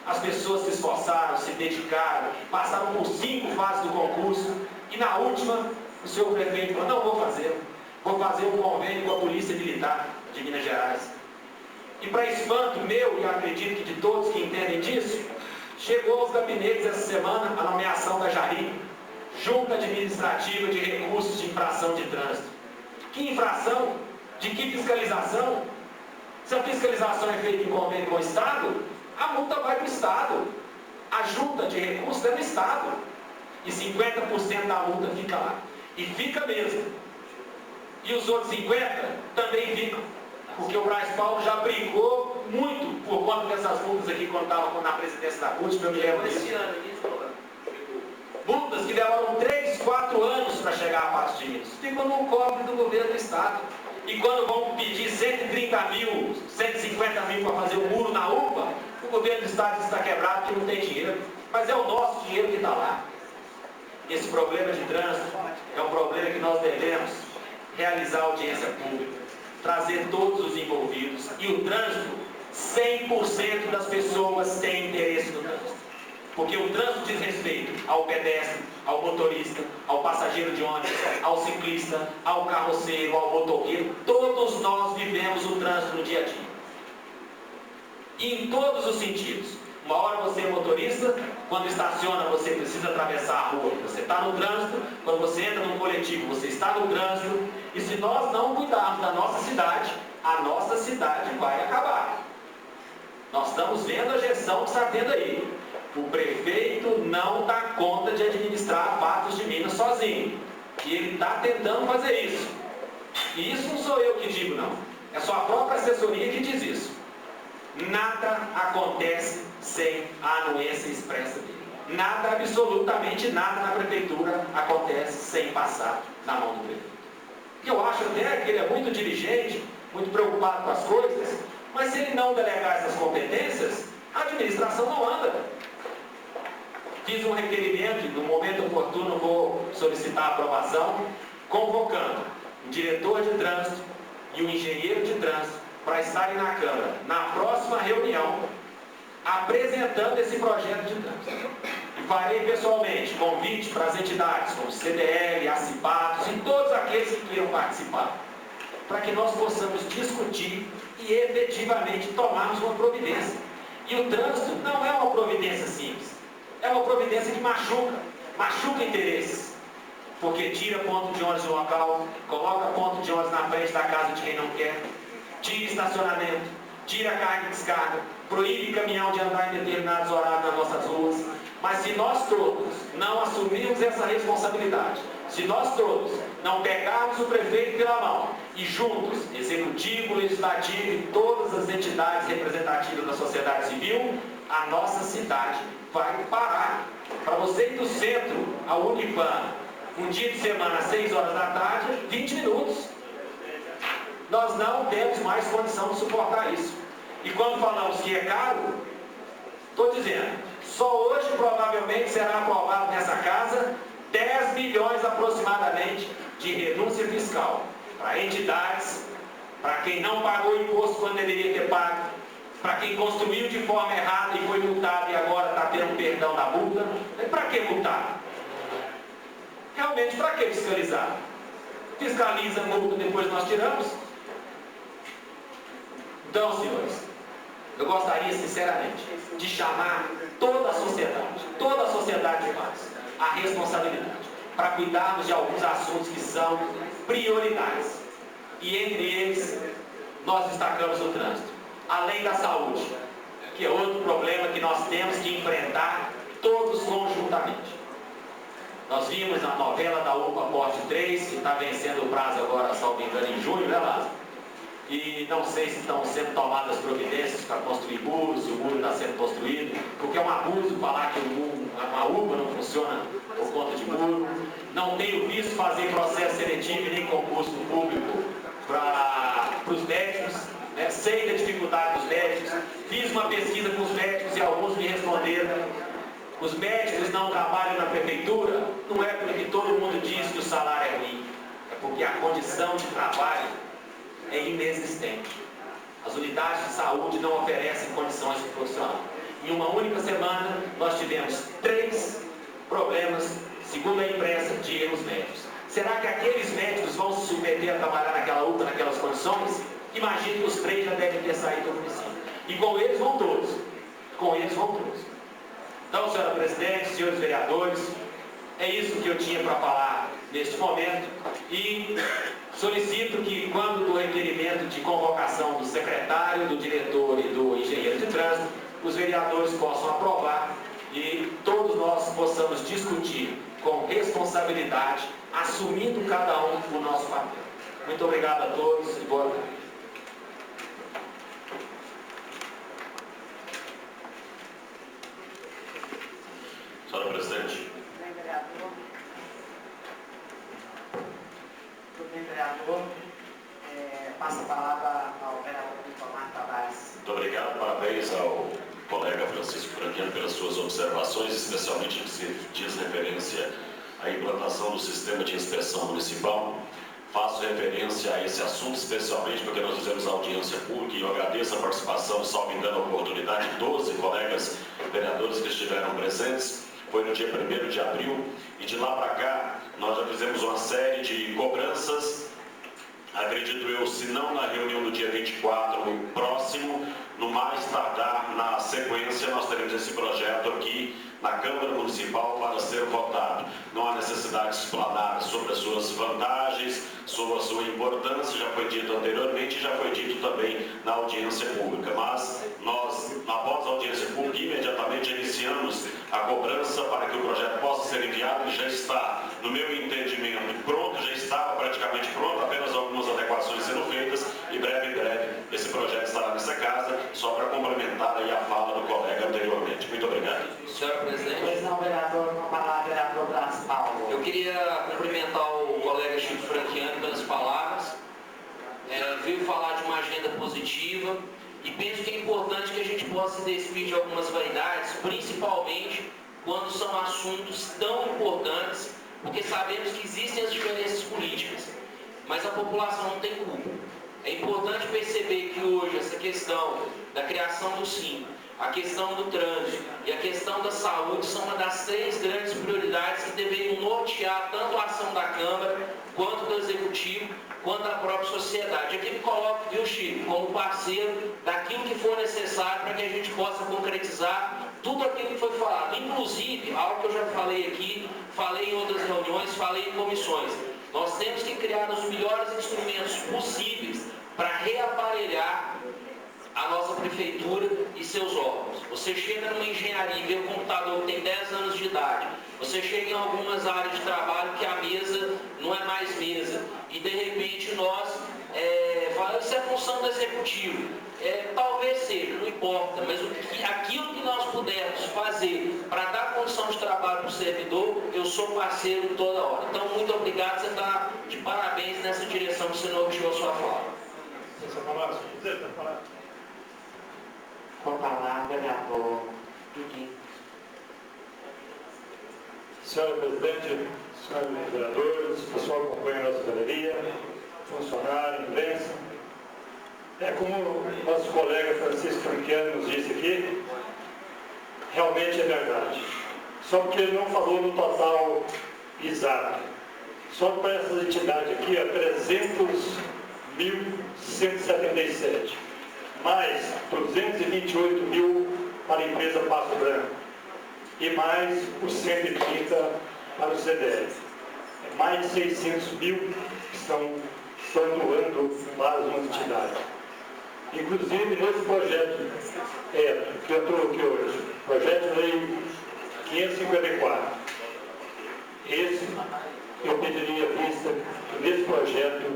As pessoas se esforçaram, se dedicaram, passaram por 5 fases do concurso, e na última, o senhor prefeito falou, não vou fazer um convênio com a Polícia Militar de Minas Gerais. E para espanto meu, e acredito que de todos que entendem disso, chegou aos gabinetes essa semana a nomeação da JARI, Junta Administrativa de Recursos de Infração de Trânsito. Que infração? De que fiscalização? Se a fiscalização é feita em convênio com o Estado, a multa vai para o Estado. A junta de recursos é no Estado. E 50% da multa fica lá. E fica mesmo. E os outros 50% também ficam. Porque o Braz Paulo já brigou muito por conta dessas multas aqui quando estava na presidência da CUT, eu me lembro disso. Multas que levaram 3, 4 anos para chegar a Patos de Minas. Ficam no cofre do governo do Estado. E quando vão pedir 130 mil, 150 mil para fazer o muro na UPA, o governo do Estado está quebrado porque não tem dinheiro. Mas é o nosso dinheiro que está lá. Esse problema de trânsito é um problema que nós devemos realizar audiência pública, trazer todos os envolvidos. E o trânsito, 100% das pessoas têm interesse no trânsito. Porque o trânsito diz respeito ao pedestre, ao motorista, ao passageiro de ônibus, ao ciclista, ao carroceiro, ao motoqueiro. Todos nós vivemos o trânsito no dia a dia. E em todos os sentidos. Uma hora você é motorista, quando estaciona você precisa atravessar a rua, você está no trânsito. Quando você entra num coletivo, você está no trânsito. E se nós não cuidarmos da nossa cidade, a nossa cidade vai acabar. Nós estamos vendo a gestão que está tendo aí. O prefeito não dá conta de administrar Patos de Minas sozinho. E ele está tentando fazer isso. E isso não sou eu que digo, não. É só a própria assessoria que diz isso. Nada acontece sem a anuência expressa dele. Nada, absolutamente nada na prefeitura acontece sem passar na mão do prefeito. Eu acho até que ele é muito diligente, muito preocupado com as coisas, mas se ele não delegar essas competências, a administração não anda. Fiz um requerimento, no momento oportuno vou solicitar a aprovação, convocando um diretor de trânsito e um engenheiro de trânsito para estarem na Câmara, na próxima reunião, apresentando esse projeto de trânsito. E farei pessoalmente convite para as entidades, como CDL, ACIPATOS e todos aqueles que queiram participar, para que nós possamos discutir e efetivamente tomarmos uma providência. E o trânsito não é uma providência simples, é uma providência que machuca interesses, porque tira ponto de ônibus no local, coloca ponto de ônibus na frente da casa de quem não quer, tira estacionamento, tira carga e descarga, proíbe caminhão de andar em determinados horários nas nossas ruas. Mas se nós todos não assumirmos essa responsabilidade, se nós todos não pegarmos o prefeito pela mão e juntos, executivo, legislativo e todas as entidades representativas da sociedade civil, a nossa cidade vai parar. Para você ir do centro ao Unipan, um dia de semana às 6 horas da tarde, 20 minutos. Nós não temos mais condição de suportar isso. E quando falamos que é caro, estou dizendo, só hoje provavelmente será aprovado nessa casa 10 milhões aproximadamente de renúncia fiscal para entidades, para quem não pagou imposto quando deveria ter pago, para quem construiu de forma errada e foi multado e agora está tendo perdão da multa. Para que multar? Realmente, para que fiscalizar? Fiscaliza a multa, depois nós tiramos. Então, senhores, eu gostaria sinceramente de chamar toda a sociedade de paz, à responsabilidade, para cuidarmos de alguns assuntos que são prioritários. E entre eles, nós destacamos o trânsito. Além da saúde, que é outro problema que nós temos que enfrentar todos conjuntamente. Nós vimos na novela da UPA Porte 3, que está vencendo o prazo agora, salvo engano, em junho, né, Lázaro? E não sei se estão sendo tomadas providências para construir muros, se o muro está sendo construído, porque é um abuso falar que uma UPA não funciona por conta de muro. Não tenho visto fazer processo seletivo nem concurso público para os médicos, né? Sei da dificuldade dos médicos, fiz uma pesquisa com os médicos e alguns me responderam: os médicos não trabalham na prefeitura, não é porque todo mundo diz que o salário é ruim, é porque a condição de trabalho é inexistente. As unidades de saúde não oferecem condições de profissional. Em uma única semana, nós tivemos 3 problemas, segundo a imprensa, de erros médicos. Será que aqueles médicos vão se submeter a trabalhar naquela UPA, naquelas condições? Imagine que os 3 já devem ter saído do município. E com eles vão todos. Com eles vão todos. Então, senhora presidente, senhores vereadores, é isso que eu tinha para falar neste momento. E solicito que, quando do requerimento de convocação do secretário, do diretor e do engenheiro de trânsito, os vereadores possam aprovar e todos nós possamos discutir com responsabilidade, assumindo cada um o nosso papel. Muito obrigado a todos e boa tarde. Senhora presidente. Tudo bem, vereador? Passa a palavra ao vereador Nicolás Tavares. Muito obrigado, parabéns ao colega Francisco Franquino pelas suas observações, especialmente no que se diz referência à implantação do sistema de inspeção municipal. Faço referência a esse assunto, especialmente porque nós fizemos audiência pública e eu agradeço a participação, salvo engano, a oportunidade de 12 colegas vereadores que estiveram presentes. Foi no dia 1º de abril e de lá para cá nós já fizemos uma série de cobranças, acredito eu, se não na reunião do dia 24, próximo, no mais tardar na sequência, nós teremos esse projeto aqui na Câmara Municipal para ser votado. Não há necessidade de explanar sobre as suas vantagens, sobre a sua importância, já foi dito anteriormente e já foi dito também na audiência pública. Mas nós, após a audiência pública, imediatamente iniciamos a cobrança para que o projeto possa ser enviado. Ele já está, no meu entendimento, pronto, já estava praticamente pronto, apenas algumas adequações sendo feitas e breve, esse projeto estará nessa casa, só para complementar aí a fala do colega anteriormente. Muito obrigado. Senhora presidente. Pois não, Mas, Paulo. Eu queria cumprimentar o colega Chico Franchiani pelas palavras. Veio falar de uma agenda positiva e penso que é importante que a gente possa se despir de algumas vaidades, principalmente quando são assuntos tão importantes, porque sabemos que existem as diferenças políticas, mas a população não tem culpa. É importante perceber que hoje essa questão da criação do SIM, a questão do trânsito e a questão da saúde são uma das 3 grandes prioridades que deveriam nortear tanto a ação da Câmara, quanto do Executivo, quanto da própria sociedade. Aqui me coloco, viu, Chico, como parceiro daquilo que for necessário para que a gente possa concretizar tudo aquilo que foi falado. Inclusive, algo que eu já falei aqui, falei em outras reuniões, falei em comissões. Nós temos que criar os melhores instrumentos possíveis para reaparelhar a nossa prefeitura e seus órgãos. Você chega numa engenharia e vê um computador que tem 10 anos de idade. Você chega em algumas áreas de trabalho que a mesa não é mais mesa. E de repente nós falamos, isso é função do executivo. Talvez seja, não importa, mas aquilo que nós pudermos fazer para dar condição de trabalho para o servidor, eu sou parceiro toda hora. Então, muito obrigado, você está de parabéns nessa direção que você norteou a sua fala. Com a palavra, vereador Duquim. Senhora Presidente, senhores vereadores, pessoal que acompanha a nossa galeria, funcionário, imprensa. Como o nosso colega Francisco Franchiani nos disse aqui, realmente é verdade. Só porque ele não falou no total exato. Só para essas entidades aqui, 300.177. Mais 228 mil para a empresa Passo Branco. E mais os 130 para o CDF. Mais de 600 mil que estão doando para as entidades. Inclusive, nesse projeto que entrou aqui hoje, projeto de lei 554, esse eu pediria vista que nesse projeto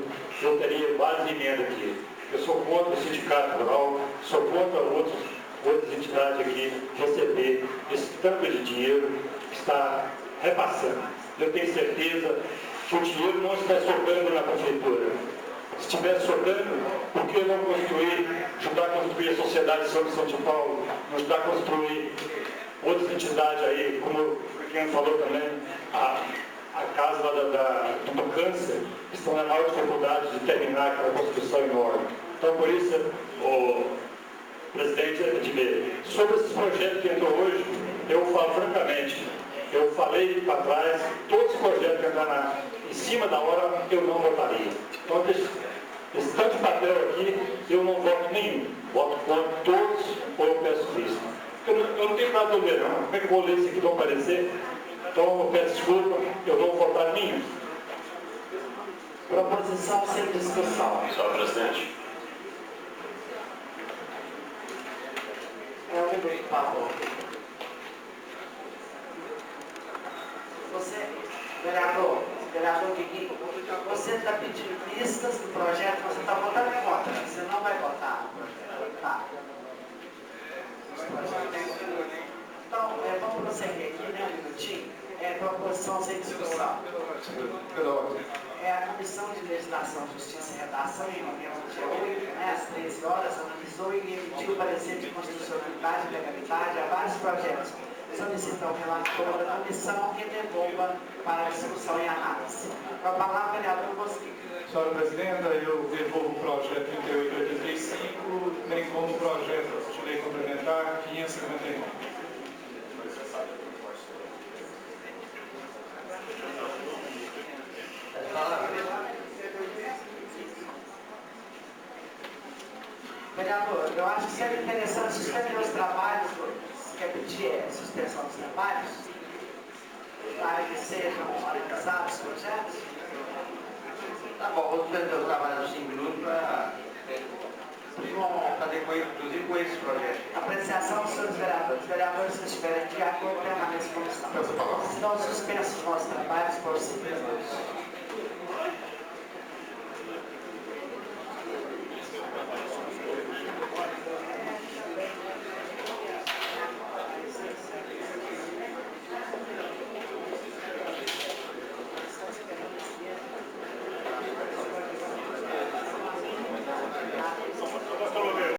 eu teria várias emendas aqui. Eu sou contra o sindicato rural, sou contra outras entidades aqui receber esse tanto de dinheiro que está repassando. Eu tenho certeza que o dinheiro não está sobrando na prefeitura. Se estiver sobrando, por que não ajudar a construir a Sociedade de São Paulo, não ajudar a construir outras entidades aí, como quem falou também, a casa do câncer, que estão na maior dificuldade de terminar aquela construção enorme. Então, por isso, o presidente Edmir, sobre esses projetos que entrou hoje, eu falo francamente, eu falei para trás, todos os projetos que entraram em cima da hora, eu não votaria. Então, esse tanto de papel aqui, eu não voto nenhum. Voto contra todos ou eu peço visto. Eu não tenho nada a ler, não. Como é que eu vou ler isso aqui, não aparecer? Então, eu peço desculpa, eu não vou votar nenhum. Proposição sem discussão. Senhor Presidente. É um minuto, Paulo. Você, vereador Guigui, você está pedindo listas do projeto, você está votando em contra. Você não vai votar no projeto. Tá. Então, vamos prosseguir aqui, né, um minutinho. Proposição sem discussão. A Comissão de Legislação, Justiça e Redação, em reunião do dia 8, às 13 horas, analisou e emitiu parecer de constitucionalidade e legalidade a vários projetos. Solicita ao relator da comissão que devolva para discussão e análise. Com a palavra, vereador Bosquim. Senhora Presidenta, eu devolvo o projeto 3885, bem como o projeto de lei complementar 551. Vereador, eu acho que seria interessante suspender os trabalhos, quer pedir suspensão dos trabalhos, para que sejam analisados os projetos? Tá bom, vou suspender os trabalhos de 5 minutos para fazer inclusive com esse projeto. Apreciação dos senhores vereadores. Os vereadores que estiverem de acordo permaneçam como estão. Estão suspensos os nossos trabalhos por 5 minutos.